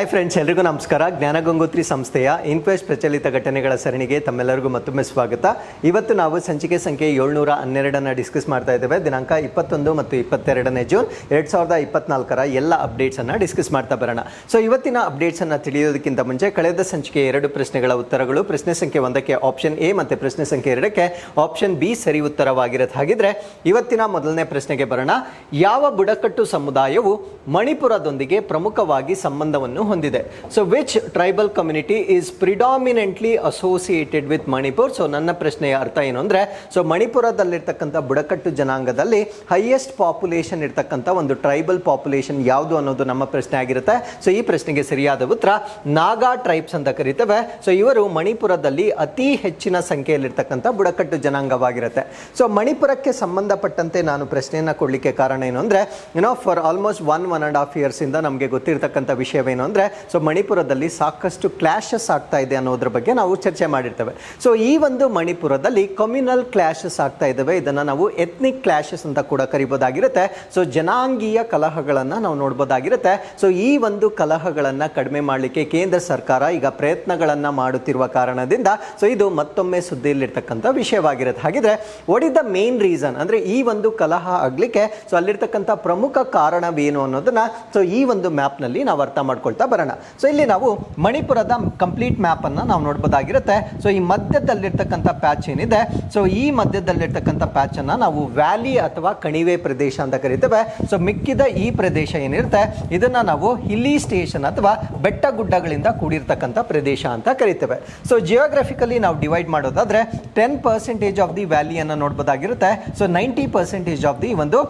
Hi friends, ಎಲ್ರಿಗೂ ನಮಸ್ಕಾರ. ಜ್ಞಾನಗಂಗೋತ್ರಿ ಸಂಸ್ಥೆಯ ಇನ್ಕ್ವೆಸ್ಟ್ ಪ್ರಚಲಿತ ಘಟನೆಗಳ ಸರಣಿಗೆ ತಮ್ಮೆಲ್ಲರಿಗೂ ಮತ್ತೊಮ್ಮೆ ಸ್ವಾಗತ. ಇವತ್ತು ನಾವು ಸಂಚಿಕೆ ಸಂಖ್ಯೆ 712 ಡಿಸ್ಕಸ್ ಮಾಡ್ತಾ ಇದ್ದೇವೆ. ದಿನಾಂಕ 21 ಮತ್ತು 22 ಜೂನ್ 2024 ಎಲ್ಲ ಅಪ್ಡೇಟ್ಸನ್ನು ಡಿಸ್ಕಸ್ ಮಾಡ್ತಾ ಬರೋಣ. ಸೊ ಇವತ್ತಿನ ಅಪ್ಡೇಟ್ಸನ್ನು ತಿಳಿಯೋದಕ್ಕಿಂತ ಮುಂಚೆ ಕಳೆದ ಸಂಚಿಕೆ 2 ಪ್ರಶ್ನೆಗಳ ಉತ್ತರಗಳು, ಪ್ರಶ್ನೆ ಸಂಖ್ಯೆ 1ಕ್ಕೆ ಆಪ್ಷನ್ ಎ ಮತ್ತು ಪ್ರಶ್ನೆ ಸಂಖ್ಯೆ 2ಕ್ಕೆ ಆಪ್ಷನ್ ಬಿ ಸರಿ ಉತ್ತರವಾಗಿರುತ್ತೆ. ಹಾಗಿದ್ರೆ ಇವತ್ತಿನ ಮೊದಲನೇ ಪ್ರಶ್ನೆಗೆ ಬರೋಣ. ಯಾವ ಬುಡಕಟ್ಟು ಸಮುದಾಯವು ಮಣಿಪುರದೊಂದಿಗೆ ಪ್ರಮುಖವಾಗಿ ಸಂಬಂಧವನ್ನು ಹೊಂದಿದೆ? So which tribal community is predominantly associated with Manipur? So ನನ್ನ ಪ್ರಶ್ನೆಯ ಅರ್ಥ ಏನು ಅಂದ್ರೆ, ಸೊ ಮಣಿಪುರದಲ್ಲಿರ್ತಕ್ಕಂಥ ಬುಡಕಟ್ಟು ಜನಾಂಗದಲ್ಲಿ ಹೈಯೆಸ್ಟ್ ಪಾಪ್ಯುಲೇಷನ್ ಇರ್ತಕ್ಕಂಥ ಒಂದು ಟ್ರೈಬಲ್ ಪಾಪ್ಯುಲೇಷನ್ ಯಾವುದು ಅನ್ನೋದು ನಮ್ಮ ಪ್ರಶ್ನೆ ಆಗಿರುತ್ತೆ. ಸೊ ಈ ಪ್ರಶ್ನೆಗೆ ಸರಿಯಾದ ಉತ್ತರ ನಾಗಾ ಟ್ರೈಬ್ಸ್ ಅಂತ ಕರೀತೇವೆ. ಸೊ ಇವರು ಮಣಿಪುರದಲ್ಲಿ ಅತಿ ಹೆಚ್ಚಿನ ಸಂಖ್ಯೆಯಲ್ಲಿರ್ತಕ್ಕಂಥ ಬುಡಕಟ್ಟು ಜನಾಂಗವಾಗಿರುತ್ತೆ. ಸೊ ಮಣಿಪುರಕ್ಕೆ ಸಂಬಂಧಪಟ್ಟಂತೆ ನಾನು ಪ್ರಶ್ನೆಯನ್ನ ಕೊಡ್ಲಿಕ್ಕೆ ಕಾರಣ ಏನು ಅಂದ್ರೆ, ಫಾರ್ ಆಲ್ಮೋಸ್ಟ್ 1.5 years ಇಂದ ನಮಗೆ ಗೊತ್ತಿರತಕ್ಕಂಥ ವಿಷಯವೇನು ಅಂದ್ರೆ, ಸೊ ಮಣಿಪುರದಲ್ಲಿ ಸಾಕಷ್ಟು ಕ್ಲಾಶಸ್ ಆಗ್ತಾ ಇದೆ ಅನ್ನೋದ್ರ ಬಗ್ಗೆ ನಾವು ಚರ್ಚೆ ಮಾಡಿರ್ತೇವೆ. ಸೊ ಈ ಒಂದು ಮಣಿಪುರದಲ್ಲಿ ಕಮ್ಯುನಲ್ ಕ್ಲಾಶಸ್ ಆಗ್ತಾ ಇದ್ದಾವೆ. ಇದನ್ನ ನಾವು ಎಥ್ನಿಕ್ ಕ್ಲಾಶಸ್ ಅಂತ ಕೂಡ ಕರಿಬೋದಾಗಿರುತ್ತೆ. ಸೊ ಜನಾಂಗೀಯ ಕಲಹಗಳನ್ನ ನಾವು ನೋಡ್ಬೋದಾಗಿರುತ್ತೆ. ಸೊ ಈ ಒಂದು ಕಲಹಗಳನ್ನ ಕಡಿಮೆ ಮಾಡಲಿಕ್ಕೆ ಕೇಂದ್ರ ಸರ್ಕಾರ ಈಗ ಪ್ರಯತ್ನಗಳನ್ನ ಮಾಡುತ್ತಿರುವ ಕಾರಣದಿಂದ ಸೊ ಇದು ಮತ್ತೊಮ್ಮೆ ಸುದ್ದಿಯಲ್ಲಿರ್ತಕ್ಕಂಥ ವಿಷಯವಾಗಿರುತ್ತೆ. ಹಾಗಿದ್ರೆ what is the main reason ಅಂದ್ರೆ ಈ ಒಂದು ಕಲಹ ಆಗ್ಲಿಕ್ಕೆ ಸೊ ಅಲ್ಲಿರ್ತಕ್ಕಂಥ ಪ್ರಮುಖ ಕಾರಣವೇನು ಅನ್ನೋದನ್ನ ಸೊ ಈ ಒಂದು ಮ್ಯಾಪ್ ನಲ್ಲಿ ನಾವು ಅರ್ಥ ಮಾಡ್ಕೊಳ್ತಾ ಬರೋಣ. ಸೊ ಇಲ್ಲಿ ನಾವು ಮಣಿಪುರದ ಕಂಪ್ಲೀಟ್ ಮ್ಯಾಪ್ ಅನ್ನ ನಾವು ನೋಡಬಹುದಾಗಿರುತ್ತೆ. ಸೊ ಈ ಮಧ್ಯದಲ್ಲಿರ್ತಕ್ಕಂಥ ಪ್ಯಾಚ್ ಏನಿದೆ, ಸೊ ಈ ಮಧ್ಯದಲ್ಲಿರ್ತಕ್ಕಂಥ ಪ್ಯಾಚ್ ಅನ್ನ ನಾವು ವ್ಯಾಲಿ ಅಥವಾ ಕಣಿವೆ ಪ್ರದೇಶ ಅಂತ ಕರಿತೇವೆ. ಸೊ ಮಿಕ್ಕಿದ ಈ ಪ್ರದೇಶ ಏನಿರುತ್ತೆ ಇದನ್ನ ನಾವು ಹಿಲ್ಲಿ ಸ್ಟೇಷನ್ ಅಥವಾ ಬೆಟ್ಟ ಗುಡ್ಡಗಳಿಂದ ಕೂಡಿರ್ತಕ್ಕಂಥ ಪ್ರದೇಶ ಅಂತ ಕರಿತೇವೆ. ಸೊ ಜಿಯೋಗ್ರಫಿಕಲಿ ನಾವು ಡಿವೈಡ್ ಮಾಡೋದಾದ್ರೆ 10% ಆಫ್ ದಿ ವ್ಯಾಲಿಯನ್ನು ನೋಡಬಹುದಾಗಿರುತ್ತೆ. ಸೊ 90% ಆಫ್ ದಿ ಒಂದು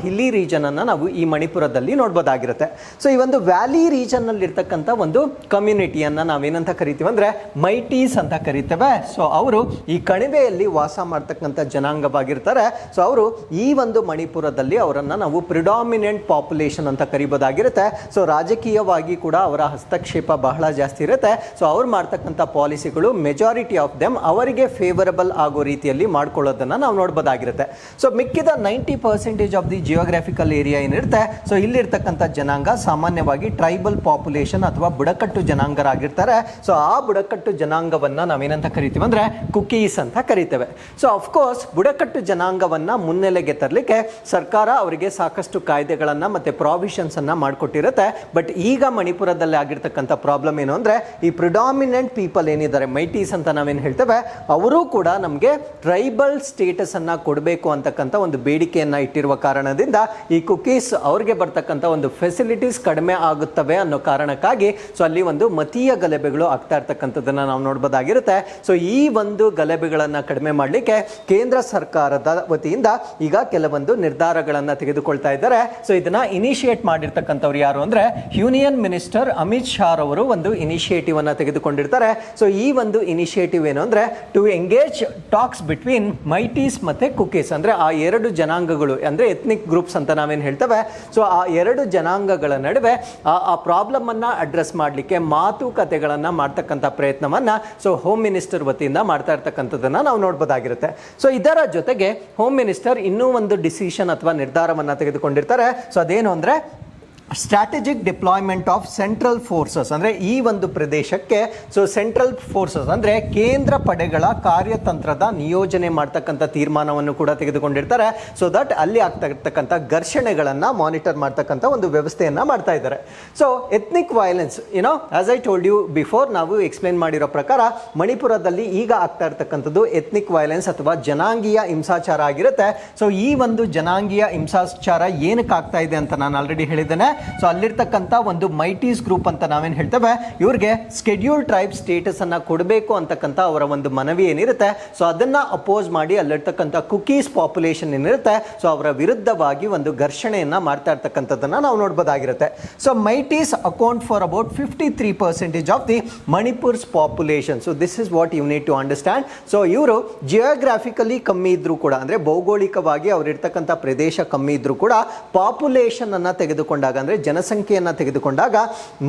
ಹಿಲ್ಲಿ ರೀಜನ್ ಅನ್ನ ನಾವು ಈ ಮಣಿಪುರದಲ್ಲಿ ನೋಡಬಹುದಾಗಿರುತ್ತೆ. ಸೊ ಈ ಒಂದು ವ್ಯಾಲಿ ರೀಜನ್ ನಲ್ಲಿ ಇರ್ತಕ್ಕಂಥ ಒಂದು ಕಮ್ಯುನಿಟಿಯನ್ನ ನಾವೇನಂತ ಕರಿತೀವಿ ಅಂದ್ರೆ ಮೈಟೀಸ್ ಅಂತ ಕರಿತೇವೆ. ಸೊ ಅವರು ಈ ಕಣಿವೆಯಲ್ಲಿ ವಾಸ ಮಾಡ್ತಕ್ಕಂಥ ಜನಾಂಗವಾಗಿರ್ತಾರೆ. ಸೊ ಅವರು ಈ ಒಂದು ಮಣಿಪುರದಲ್ಲಿ ಅವರನ್ನ ನಾವು ಪ್ರಿಡಾಮಿನೆಂಟ್ ಪಾಪ್ಯುಲೇಷನ್ ಅಂತ ಕರಿಬೋದಾಗಿರುತ್ತೆ. ಸೊ ರಾಜಕೀಯವಾಗಿ ಕೂಡ ಅವರ ಹಸ್ತಕ್ಷೇಪ ಬಹಳ ಜಾಸ್ತಿ ಇರುತ್ತೆ. ಸೊ ಅವ್ರು ಮಾಡ್ತಕ್ಕಂಥ ಪಾಲಿಸಿಗಳು ಮೆಜಾರಿಟಿ ಆಫ್ ದೆಮ್ ಅವರಿಗೆ ಫೇವರಬಲ್ ಆಗೋ ರೀತಿಯಲ್ಲಿ ಮಾಡ್ಕೊಳ್ಳೋದನ್ನ ನಾವು ನೋಡಬಹುದಾಗಿರುತ್ತೆ. ಸೊ ಮಿಕ್ಕಿದ 90% ಆಫ್ ದಿ ಜಿಯೋಗ್ರಾಫಿಕಲ್ ಏರಿಯಾ ಏನಿರುತ್ತೆ, ಸೊ ಇಲ್ಲಿರ್ತಕ್ಕಂಥ ಜನಾಂಗ ಸಾಮಾನ್ಯವಾಗಿ ಟ್ರೈಬಲ್ ಪಾಪ್ಯುಲೇಷನ್ ಅಥವಾ ಬುಡಕಟ್ಟು ಜನಾಂಗರಾಗಿರ್ತಾರೆ. ಸೊ ಆ ಬುಡಕಟ್ಟು ಜನಾಂಗವನ್ನ ನಾವೇನಂತ ಕರಿತೀವಿ ಅಂದ್ರೆ ಕುಕೀಸ್ ಅಂತ ಕರಿತೇವೆ. ಸೊ ಅಫ್ಕೋರ್ಸ್ ಬುಡಕಟ್ಟು ಜನಾಂಗವನ್ನ ಮುನ್ನೆಲೆಗೆ ತರಲಿಕ್ಕೆ ಸರ್ಕಾರ ಅವರಿಗೆ ಸಾಕಷ್ಟು ಕಾಯ್ದೆಗಳನ್ನ ಮತ್ತೆ ಪ್ರಾವಿಷನ್ಸ್ ಅನ್ನ ಮಾಡಿಕೊಟ್ಟಿರುತ್ತೆ. ಬಟ್ ಈಗ ಮಣಿಪುರದಲ್ಲಿ ಆಗಿರ್ತಕ್ಕಂಥ ಪ್ರಾಬ್ಲಮ್ ಏನು ಅಂದ್ರೆ, ಈ ಪ್ರಿಡಾಮಿನೆಂಟ್ ಪೀಪಲ್ ಏನಿದ್ದಾರೆ ಮೈಟೀಸ್ ಅಂತ ನಾವೇನು ಹೇಳ್ತೇವೆ, ಅವರು ಕೂಡ ನಮಗೆ ಟ್ರೈಬಲ್ ಸ್ಟೇಟಸ್ ಅನ್ನ ಕೊಡಬೇಕು ಅಂತಕ್ಕಂಥ ಒಂದು ಬೇಡಿಕೆಯನ್ನ ಇಟ್ಟಿರುವ ಕಾರಣದಿಂದ ಈ ಕುಕೀಸ್ ಅವ್ರಿಗೆ ಬರ್ತಕ್ಕಂಥ ಒಂದು ಫೆಸಿಲಿಟೀಸ್ ಕಡಿಮೆ ಆಗುತ್ತವೆ ಅನ್ನೋ ಕಾರಣಕ್ಕಾಗಿ ಸೊ ಅಲ್ಲಿ ಒಂದು ಮತೀಯ ಗಲಭೆಗಳು ಆಗ್ತಾ ಇರ್ತಕ್ಕಂಥದ್ದನ್ನ ನಾವು ನೋಡಬಹುದಾಗಿರುತ್ತೆ. ಸೊ ಈ ಒಂದು ಗಲಭೆಗಳನ್ನ ಕಡಿಮೆ ಮಾಡಲಿಕ್ಕೆ ಕೇಂದ್ರ ಸರ್ಕಾರದ ವತಿಯಿಂದ ಈಗ ಕೆಲವೊಂದು ನಿರ್ಧಾರಗಳನ್ನ ತೆಗೆದುಕೊಳ್ತಾ ಇದ್ದಾರೆ. ಸೊ ಇದನ್ನ ಇನಿಷಿಯೇಟ್ ಮಾಡಿರ್ತಕ್ಕಂಥವ್ರು ಯಾರು ಅಂದ್ರೆ ಯೂನಿಯನ್ ಮಿನಿಸ್ಟರ್ ಅಮಿತ್ ಶಾ ಅವರು ಒಂದು ಇನಿಷಿಯೇಟಿವ್ ಅನ್ನ ತೆಗೆದುಕೊಂಡಿರ್ತಾರೆ. ಸೊ ಈ ಒಂದು ಇನಿಷಿಯೇಟಿವ್ ಏನು ಅಂದ್ರೆ ಟು ಎಂಗೇಜ್ ಟಾಕ್ಸ್ ಬಿಟ್ವೀನ್ ಮೈಟೀಸ್ ಮತ್ತೆ ಕುಕೀಸ್, ಅಂದ್ರೆ ಆ ಎರಡು ಜನಾಂಗಗಳು ಅಂದ್ರೆ ಎಥ್ನಿಕ್ ಗ್ರೂಪ್ಸ್ ಅಂತ ನಾವೇನು ಹೇಳ್ತೇವೆ. ಸೊ ಆ ಎರಡು ಜನಾಂಗಗಳ ನಡುವೆ ಆ ಪ್ರಾಬ್ಲಮ್ ಅನ್ನ ಅಡ್ರೆಸ್ ಮಾಡಲಿಕ್ಕೆ ಮಾತುಕತೆಗಳನ್ನ ಮಾಡ್ತಕ್ಕಂಥ ಪ್ರಯತ್ನವನ್ನ ಸೊ ಹೋಮ್ ಮಿನಿಸ್ಟರ್ ವತಿಯಿಂದ ಮಾಡ್ತಾ ಇರ್ತಕ್ಕಂಥದ್ದನ್ನ ನಾವು ನೋಡಬಹುದಾಗಿರುತ್ತೆ. ಸೊ ಇದರ ಜೊತೆಗೆ ಹೋಮ್ ಮಿನಿಸ್ಟರ್ ಇನ್ನೂ ಒಂದು ಡಿಸಿಷನ್ ಅಥವಾ ನಿರ್ಧಾರವನ್ನ ತೆಗೆದುಕೊಂಡಿರ್ತಾರೆ. ಸೊ ಅದೇನು ಅಂದ್ರೆ strategic deployment of central forces, ಅಂದ್ರೆ ಈ ಒಂದು ಪ್ರದೇಶಕ್ಕೆ ಸೊ ಸೆಂಟ್ರಲ್ ಫೋರ್ಸಸ್ ಅಂದ್ರೆ ಕೇಂದ್ರ ಪಡೆಗಳ ಕಾರ್ಯತಂತ್ರದ ನಿಯೋಜನೆ ಮಾಡ್ತಕ್ಕಂಥ ತೀರ್ಮಾನವನ್ನು ಕೂಡ ತೆಗೆದುಕೊಂಡಿರ್ತಾರೆ. ಸೊ ದಟ್ ಅಲ್ಲಿ ಆಗ್ತಾ ಇರ್ತಕ್ಕಂಥ ಘರ್ಷಣೆಗಳನ್ನ ಮಾನಿಟರ್ ಮಾಡ್ತಕ್ಕಂಥ ಒಂದು ವ್ಯವಸ್ಥೆಯನ್ನ ಮಾಡ್ತಾ ಇದ್ದಾರೆ. So ethnic violence as I told you before, ನಾವು ಎಕ್ಸ್ಪ್ಲೇನ್ ಮಾಡಿರೋ ಪ್ರಕಾರ ಮಣಿಪುರದಲ್ಲಿ ಈಗ ಆಗ್ತಾ ಇರ್ತಕ್ಕಂಥದ್ದು ಎಥ್ನಿಕ್ ವೈಲೆನ್ಸ್ ಅಥವಾ ಜನಾಂಗೀಯ ಹಿಂಸಾಚಾರ ಆಗಿರುತ್ತೆ. ಸೊ ಈ ಒಂದು ಜನಾಂಗೀಯ ಹಿಂಸಾಚಾರ ಏನಕ್ಕೆ ಆಗ್ತಾ ಇದೆ ಅಂತ ನಾನು ಆಲ್ರೆಡಿ ಹೇಳಿದ್ದೇನೆ. ಸೊ ಅಲ್ಲಿರ್ತಕ್ಕಂಥ ಒಂದು ಮೈಟೀಸ್ ಗ್ರೂಪ್ ಅಂತ ನಾವೇನು ಹೇಳ್ತೇವೆ, ಇವ್ರಿಗೆ ಸ್ಕೆಡ್ಯೂಲ್ ಟ್ರೈಬ್ ಸ್ಟೇಟಸ್ ಅನ್ನ ಕೊಡಬೇಕು ಅಂತಕ್ಕಂಥ ಅವರ ಒಂದು ಮನವಿ ಏನಿರುತ್ತೆ, ಸೊ ಅದನ್ನ ಅಪೋಸ್ ಮಾಡಿ ಅಲ್ಲಿರ್ತಕ್ಕಂಥ ಕುಕೀಸ್ ಪಾಪ್ಯುಲೇಷನ್ ಏನಿರುತ್ತೆ ಸೊ ಅವರ ವಿರುದ್ಧವಾಗಿ ಒಂದು ಘರ್ಷಣೆಯನ್ನ ಮಾಡ್ತಾ ಇರ್ತಕ್ಕಂಥದ್ದನ್ನ ನಾವು ನೋಡಬಹುದಾಗಿರುತ್ತೆ. So Meiteis account for about 53% of the Manipur's population. So this is what you need to understand. So ಇವರು ಜಿಯೋಗ್ರಾಫಿಕಲಿ ಕಮ್ಮಿ ಇದ್ರು ಕೂಡ, ಅಂದ್ರೆ ಭೌಗೋಳಿಕವಾಗಿ ಅವ್ರು ಇರ್ತಕ್ಕಂಥ ಪ್ರದೇಶ ಕಮ್ಮಿ ಇದ್ರು ಕೂಡ ಪಾಪ್ಯುಲೇಷನ್ ಅನ್ನ ತೆಗೆದುಕೊಂಡಾಗ ಅಂದರೆ ಜನಸಂಖ್ಯೆಯನ್ನು ತೆಗೆದುಕೊಂಡಾಗ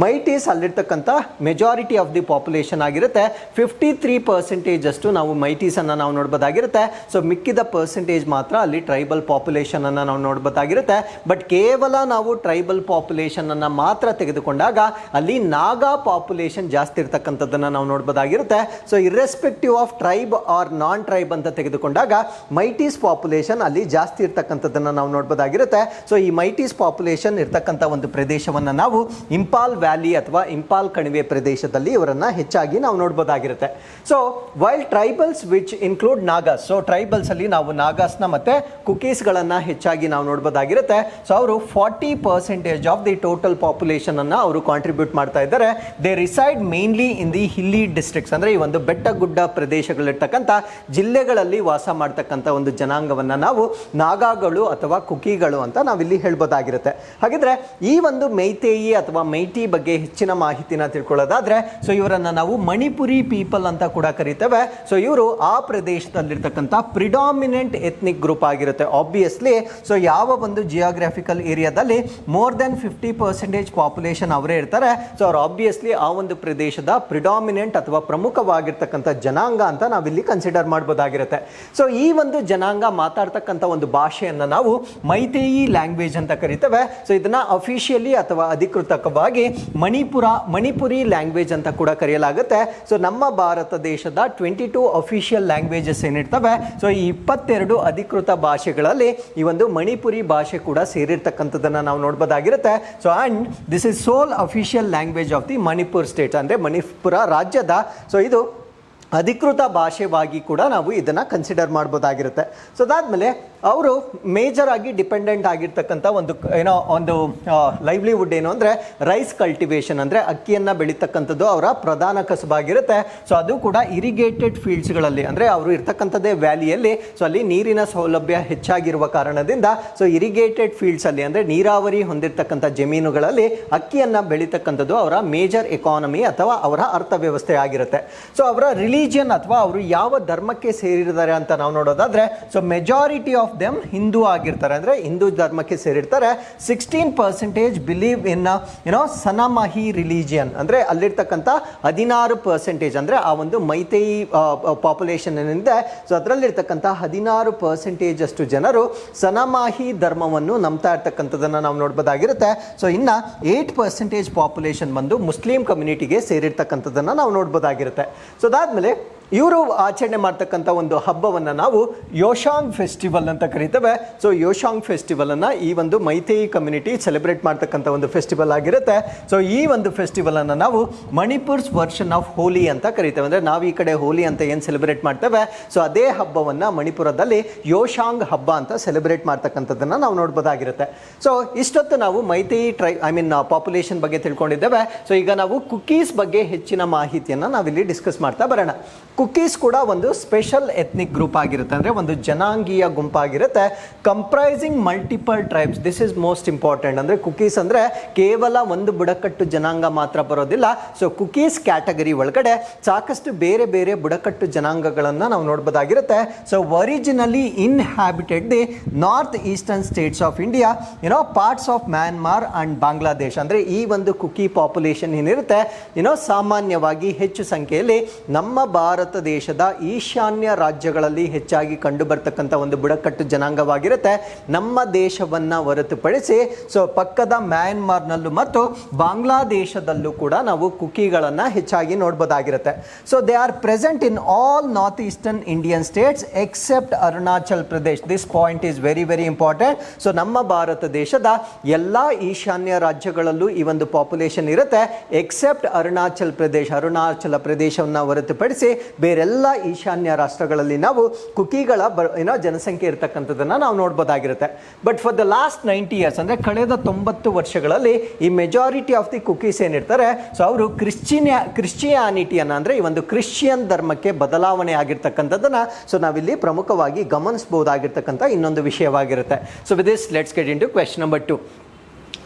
ಮೈಟೀಸ್ ಅಲ್ಲಿರ್ತಕ್ಕಂಥ ಮೆಜಾರಿಟಿ ಆಫ್ ದಿ ಪಾಪ್ಯುಲೇಷನ್ ಆಗಿರುತ್ತೆ. 53% ಅಷ್ಟು ನಾವು ಮೈಟೀಸನ್ನು ನಾವು ನೋಡ್ಬೋದಾಗಿರುತ್ತೆ. ಸೊ ಮಿಕ್ಕಿದ ಪರ್ಸೆಂಟೇಜ್ ಮಾತ್ರ ಅಲ್ಲಿ ಟ್ರೈಬಲ್ ಪಾಪ್ಯುಲೇಷನ್ ಅನ್ನು ನಾವು ನೋಡ್ಬೋದಾಗಿರುತ್ತೆ. ಬಟ್ ಕೇವಲ ನಾವು ಟ್ರೈಬಲ್ ಪಾಪ್ಯುಲೇಷನ್ ಅನ್ನು ಮಾತ್ರ ತೆಗೆದುಕೊಂಡಾಗ ಅಲ್ಲಿ ನಾಗಾ ಪಾಪ್ಯುಲೇಷನ್ ಜಾಸ್ತಿ ಇರ್ತಕ್ಕಂಥದ್ದನ್ನು ನಾವು ನೋಡ್ಬೋದಾಗಿರುತ್ತೆ. So irrespective of tribe or non tribe ಅಂತ ತೆಗೆದುಕೊಂಡಾಗ ಮೈಟೀಸ್ ಪಾಪ್ಯುಲೇಷನ್ ಅಲ್ಲಿ ಜಾಸ್ತಿ ಇರ್ತಕ್ಕಂಥದ್ದನ್ನು ನಾವು ನೋಡ್ಬೋದಾಗಿರುತ್ತೆ. ಸೊ ಈ ಮೈಟೀಸ್ ಪಾಪ್ಯುಲೇಷನ್ ಇರ್ತಕ್ಕಂಥ ಒಂದು ಪ್ರದೇಶವನ್ನು ನಾವು ಇಂಪಾಲ್ ವ್ಯಾಲಿ ಅಥವಾ ಇಂಪಾಲ್ ಕಣಿವೆ ಪ್ರದೇಶದಲ್ಲಿ ಇವರನ್ನ ಹೆಚ್ಚಾಗಿ ನಾವು ನೋಡ್ಬೋದಾಗಿರುತ್ತೆ. So while tribals which include Nagas, so tribals ಅಲ್ಲಿ ನಾವು ನಾಗಾಸ್ನ ಮತ್ತೆ ಕುಕೀಸ್ಗಳನ್ನ ಹೆಚ್ಚಾಗಿ ನಾವು ನೋಡ್ಬೋದಾಗಿರುತ್ತೆ. ಸೊ ಅವರು 40% ಆಫ್ ದಿ ಟೋಟಲ್ ಪಾಪ್ಯುಲೇಷನ್ ಅನ್ನ ಅವರು ಕಾಂಟ್ರಿಬ್ಯೂಟ್ ಮಾಡ್ತಾ ಇದ್ದಾರೆ. They reside mainly in the ಹಿಲ್ಲಿ districts, ಅಂದ್ರೆ ಈ ಒಂದು ಬೆಟ್ಟ ಗುಡ್ಡ ಪ್ರದೇಶಗಳಿರ್ತಕ್ಕಂಥ ಜಿಲ್ಲೆಗಳಲ್ಲಿ ವಾಸ ಮಾಡ್ತಕ್ಕಂಥ ಒಂದು ಜನಾಂಗವನ್ನ ನಾವು ನಾಗಾಗಳು ಅಥವಾ ಕುಕಿಗಳು ಅಂತ ನಾವಿಲ್ಲಿ ಹೇಳ್ಬೋದಾಗಿರುತ್ತೆ. ಹಾಗಿದ್ರೆ ಈ ಒಂದು ಮೈತೇಯಿ ಅಥವಾ ಮೈಟಿ ಬಗ್ಗೆ ಹೆಚ್ಚಿನ ಮಾಹಿತಿನ ತಿಳ್ಕೊಳ್ಳೋದಾದ್ರೆ, ಸೊ ಇವರನ್ನ ನಾವು ಮಣಿಪುರಿ ಪೀಪಲ್ ಅಂತ ಕೂಡ ಕರೀತೇವೆ. ಸೊ ಇವರು ಆ ಪ್ರದೇಶದಲ್ಲಿರ್ತಕ್ಕಂಥ ಪ್ರಿಡಾಮಿನೆಂಟ್ ಎಥ್ನಿಕ್ ಗ್ರೂಪ್ ಆಗಿರುತ್ತೆ ಆಬ್ವಿಯಸ್ಲಿ. ಸೊ ಯಾವ ಒಂದು ಜಿಯೋಗ್ರಾಫಿಕಲ್ ಏರಿಯಾದಲ್ಲಿ ಮೋರ್ ದೆನ್ 50% ಪಾಪ್ಯುಲೇಷನ್ ಅವರೇ ಇರ್ತಾರೆ. ಸೊ ಅವ್ರು ಆಬ್ವಿಯಸ್ಲಿ ಆ ಒಂದು ಪ್ರದೇಶದ ಪ್ರಿಡಾಮಿನೆಂಟ್ ಅಥವಾ ಪ್ರಮುಖವಾಗಿರ್ತಕ್ಕಂಥ ಜನಾಂಗ ಅಂತ ನಾವಿಲ್ಲಿ ಕನ್ಸಿಡರ್ ಮಾಡ್ಬೋದಾಗಿರುತ್ತೆ. ಸೊ ಈ ಒಂದು ಜನಾಂಗ ಮಾತಾಡ್ತಕ್ಕಂಥ ಒಂದು ಭಾಷೆಯನ್ನು ನಾವು ಮೈತೇಯಿ ಲ್ಯಾಂಗ್ವೇಜ್ ಅಂತ ಕರಿತೇವೆ. ಸೊ ಇದನ್ನ ಅಫಿಷಿಯಲಿ ಅಥವಾ ಅಧಿಕೃತವಾಗಿ ಮಣಿಪುರಿ ಲ್ಯಾಂಗ್ವೇಜ್ ಅಂತ ಕೂಡ ಕರೆಯಲಾಗುತ್ತೆ. ಸೊ ನಮ್ಮ ಭಾರತ ದೇಶದ 22 ಅಫಿಷಿಯಲ್ ಲ್ಯಾಂಗ್ವೇಜಸ್ ಏನಿರ್ತವೆ, ಸೊ ಈ 22 ಅಧಿಕೃತ ಭಾಷೆಗಳಲ್ಲಿ ಈ ಒಂದು ಮಣಿಪುರಿ ಭಾಷೆ ಕೂಡ ಸೇರಿರ್ತಕ್ಕಂಥದ್ದನ್ನ ನಾವು ನೋಡ್ಬೋದಾಗಿರುತ್ತೆ. So and this is sole official language of the Manipur state, ಅಂದ್ರೆ ಮಣಿಪುರ ರಾಜ್ಯದ ಸೊ ಇದು ಅಧಿಕೃತ ಭಾಷೆವಾಗಿ ಕೂಡ ನಾವು ಇದನ್ನು ಕನ್ಸಿಡರ್ ಮಾಡ್ಬೋದಾಗಿರುತ್ತೆ. ಸೊ ಅದಾದಮೇಲೆ ಅವರು ಮೇಜರ್ ಆಗಿ ಡಿಪೆಂಡೆಂಟ್ ಆಗಿರ್ತಕ್ಕಂಥ ಒಂದು ಲೈವ್ಲಿಹುಡ್ ಏನು ಅಂದರೆ ರೈಸ್ ಕಲ್ಟಿವೇಷನ್, ಅಂದರೆ ಅಕ್ಕಿಯನ್ನು ಬೆಳೀತಕ್ಕಂಥದ್ದು ಅವರ ಪ್ರಧಾನ ಕಸುಬಾಗಿರುತ್ತೆ. ಸೊ ಅದು ಕೂಡ ಇರಿಗೇಟೆಡ್ ಫೀಲ್ಡ್ಸ್ಗಳಲ್ಲಿ, ಅಂದರೆ ಅವರು ಇರ್ತಕ್ಕಂಥದ್ದೇ ವ್ಯಾಲಿಯಲ್ಲಿ, ಸೊ ಅಲ್ಲಿ ನೀರಿನ ಸೌಲಭ್ಯ ಹೆಚ್ಚಾಗಿರುವ ಕಾರಣದಿಂದ ಸೊ ಇರಿಗೇಟೆಡ್ ಫೀಲ್ಡ್ಸಲ್ಲಿ ಅಂದರೆ ನೀರಾವರಿ ಹೊಂದಿರತಕ್ಕಂಥ ಜಮೀನುಗಳಲ್ಲಿ ಅಕ್ಕಿಯನ್ನು ಬೆಳೀತಕ್ಕಂಥದ್ದು ಅವರ ಮೇಜರ್ ಎಕಾನಮಿ ಅಥವಾ ಅವರ ಅರ್ಥವ್ಯವಸ್ಥೆ ಆಗಿರುತ್ತೆ. ಸೊ ಅವರ ರಿಲಿಜಿಯನ್ ಅಥವಾ ಅವರು ಯಾವ ಧರ್ಮಕ್ಕೆ ಸೇರಿದ್ದಾರೆ ಅಂತ ನಾವು ನೋಡೋದಾದ್ರೆ, so majority of them Hindu ಆಗಿರ್ತಾರೆ, ಅಂದ್ರೆ ಹಿಂದೂ ಧರ್ಮಕ್ಕೆ ಸೇರಿರ್ತಾರೆ. 16% ಬಿಲೀವ್ ಇನ್ ಸನಮಹಿ ರಿಲಿಜಿಯನ್, ಅಂದ್ರೆ ಅಲ್ಲಿರ್ತಕ್ಕಂಥ 16% ಅಂದ್ರೆ ಆ ಒಂದು ಮೈತೇಯಿ ಪಾಪ್ಯುಲೇಷನ್ ಏನಿದೆ, ಸೊ ಅದರಲ್ಲಿರ್ತಕ್ಕಂಥ 16% ಅಷ್ಟು ಜನರು ಸನಮಾಹಿ ಧರ್ಮವನ್ನು ನಂಬ್ತಾ ಇರ್ತಕ್ಕಂಥದ್ದನ್ನ ನಾವು ನೋಡ್ಬೋದಾಗಿರುತ್ತೆ. ಸೊ ಇನ್ನ 8% ಪಾಪ್ಯುಲೇಷನ್ ಬಂದು ಮುಸ್ಲಿಂ ಕಮ್ಯುನಿಟಿಗೆ ಸೇರಿರ್ತಕ್ಕಂಥದ್ದನ್ನ ನಾವು ನೋಡ್ಬೋದಾಗಿರುತ್ತೆ. ಸೊ ಅದಾದ್ಮೇಲೆ ಇವರು ಆಚರಣೆ ಮಾಡ್ತಕ್ಕಂಥ ಒಂದು ಹಬ್ಬವನ್ನು ನಾವು ಯೋಶಾಂಗ್ ಫೆಸ್ಟಿವಲ್ ಅಂತ ಕರಿತೇವೆ. ಸೊ ಯೋಶಾಂಗ್ ಫೆಸ್ಟಿವಲ್ ಅನ್ನ ಈ ಒಂದು ಮೈತೇಯಿ ಕಮ್ಯುನಿಟಿ ಸೆಲೆಬ್ರೇಟ್ ಮಾಡ್ತಕ್ಕಂಥ ಒಂದು ಫೆಸ್ಟಿವಲ್ ಆಗಿರುತ್ತೆ. ಸೊ ಈ ಒಂದು ಫೆಸ್ಟಿವಲ್ ಅನ್ನು ನಾವು ಮಣಿಪುರ್ಸ್ ವರ್ಷನ್ ಆಫ್ ಹೋಲಿ ಅಂತ ಕರಿತೇವೆ. ಅಂದ್ರೆ ನಾವು ಈ ಕಡೆ ಹೋಲಿ ಅಂತ ಏನು ಸೆಲೆಬ್ರೇಟ್ ಮಾಡ್ತೇವೆ, ಸೊ ಅದೇ ಹಬ್ಬವನ್ನ ಮಣಿಪುರದಲ್ಲಿ ಯೋಶಾಂಗ್ ಹಬ್ಬ ಅಂತ ಸೆಲೆಬ್ರೇಟ್ ಮಾಡ್ತಕ್ಕಂಥದ್ದನ್ನ ನಾವು ನೋಡ್ಬೋದಾಗಿರುತ್ತೆ. ಸೊ ಇಷ್ಟೊತ್ತು ನಾವು ಮೈತೇಯಿ ಪಾಪ್ಯುಲೇಷನ್ ಬಗ್ಗೆ ತಿಳ್ಕೊಂಡಿದ್ದೇವೆ. ಸೊ ಈಗ ನಾವು ಕುಕೀಸ್ ಬಗ್ಗೆ ಹೆಚ್ಚಿನ ಮಾಹಿತಿಯನ್ನ ನಾವಿಲ್ಲಿ ಡಿಸ್ಕಸ್ ಮಾಡ್ತಾ ಬರೋಣ. ಕುಕೀಸ್ ಕೂಡ ಒಂದು ಸ್ಪೆಷಲ್ ಎಥ್ನಿಕ್ ಗ್ರೂಪ್ ಆಗಿರುತ್ತೆ, ಅಂದರೆ ಒಂದು ಜನಾಂಗೀಯ ಗುಂಪಾಗಿರುತ್ತೆ, comprising multiple tribes. This is most important. ಅಂದರೆ ಕುಕೀಸ್ ಅಂದರೆ ಕೇವಲ ಒಂದು ಬುಡಕಟ್ಟು ಜನಾಂಗ ಮಾತ್ರ ಬರೋದಿಲ್ಲ. ಸೊ ಕುಕೀಸ್ ಕ್ಯಾಟಗರಿ ಒಳಗಡೆ ಸಾಕಷ್ಟು ಬೇರೆ ಬೇರೆ ಬುಡಕಟ್ಟು ಜನಾಂಗಗಳನ್ನು ನಾವು ನೋಡ್ಬೋದಾಗಿರುತ್ತೆ. So originally inhabited the north eastern states of India, parts of Myanmar and Bangladesh. ಅಂದರೆ ಈ ಒಂದು ಕುಕಿ ಪಾಪ್ಯುಲೇಷನ್ ಏನಿರುತ್ತೆ, ಸಾಮಾನ್ಯವಾಗಿ ಹೆಚ್ಚು ಸಂಖ್ಯೆಯಲ್ಲಿ ನಮ್ಮ ಭಾರತ ದೇಶದ ಈಶಾನ್ಯ ರಾಜ್ಯಗಳಲ್ಲಿ ಹೆಚ್ಚಾಗಿ ಕಂಡು ಬರ್ತಕ್ಕಂಥ ಒಂದು ಬುಡಕಟ್ಟು ಜನಾಂಗವಾಗಿರುತ್ತೆ. ನಮ್ಮ ದೇಶವನ್ನ ಹೊರತುಪಡಿಸಿ ಸೊ ಪಕ್ಕದ ಮ್ಯಾನ್ಮಾರ್ನಲ್ಲೂ ಮತ್ತು ಬಾಂಗ್ಲಾದೇಶದಲ್ಲೂ ಕೂಡ ನಾವು ಕುಕಿಗಳನ್ನ ಹೆಚ್ಚಾಗಿ ನೋಡ್ಬೋದಾಗಿರುತ್ತೆ. So they are present in all north eastern Indian states except Arunachal Pradesh. This point is very very important. So ನಮ್ಮ ಭಾರತ ದೇಶದ ಎಲ್ಲ ಈಶಾನ್ಯ ರಾಜ್ಯಗಳಲ್ಲೂ ಈ ಒಂದು ಪಾಪ್ಯುಲೇಷನ್ ಇರುತ್ತೆ, ಎಕ್ಸೆಪ್ಟ್ ಅರುಣಾಚಲ ಪ್ರದೇಶವನ್ನು ಹೊರತುಪಡಿಸಿ ಬೇರೆಲ್ಲ ಈಶಾನ್ಯ ರಾಷ್ಟ್ರಗಳಲ್ಲಿ ನಾವು ಕುಕಿಗಳ ಜನಸಂಖ್ಯೆ ಇರತಕ್ಕಂಥದ್ದನ್ನು ನಾವು ನೋಡ್ಬೋದಾಗಿರುತ್ತೆ. But for the last 90 years, ಅಂದರೆ ಕಳೆದ 90 ವರ್ಷಗಳಲ್ಲಿ ಈ ಮೆಜಾರಿಟಿ ಆಫ್ ದಿ ಕುಕೀಸ್ ಏನಿರ್ತಾರೆ, ಸೊ ಅವರು ಕ್ರಿಶ್ಚಿಯಾನಿಟಿಯನ್ನು ಅಂದರೆ ಈ ಒಂದು ಕ್ರಿಶ್ಚಿಯನ್ ಧರ್ಮಕ್ಕೆ ಬದಲಾವಣೆ ಆಗಿರ್ತಕ್ಕಂಥದ್ದನ್ನು ಸೊ ನಾವಿಲ್ಲಿ ಪ್ರಮುಖವಾಗಿ ಗಮನಿಸಬಹುದಾಗಿರ್ತಕ್ಕಂಥ ಇನ್ನೊಂದು ವಿಷಯವಾಗಿರುತ್ತೆ. So with this let's get in to question number 2.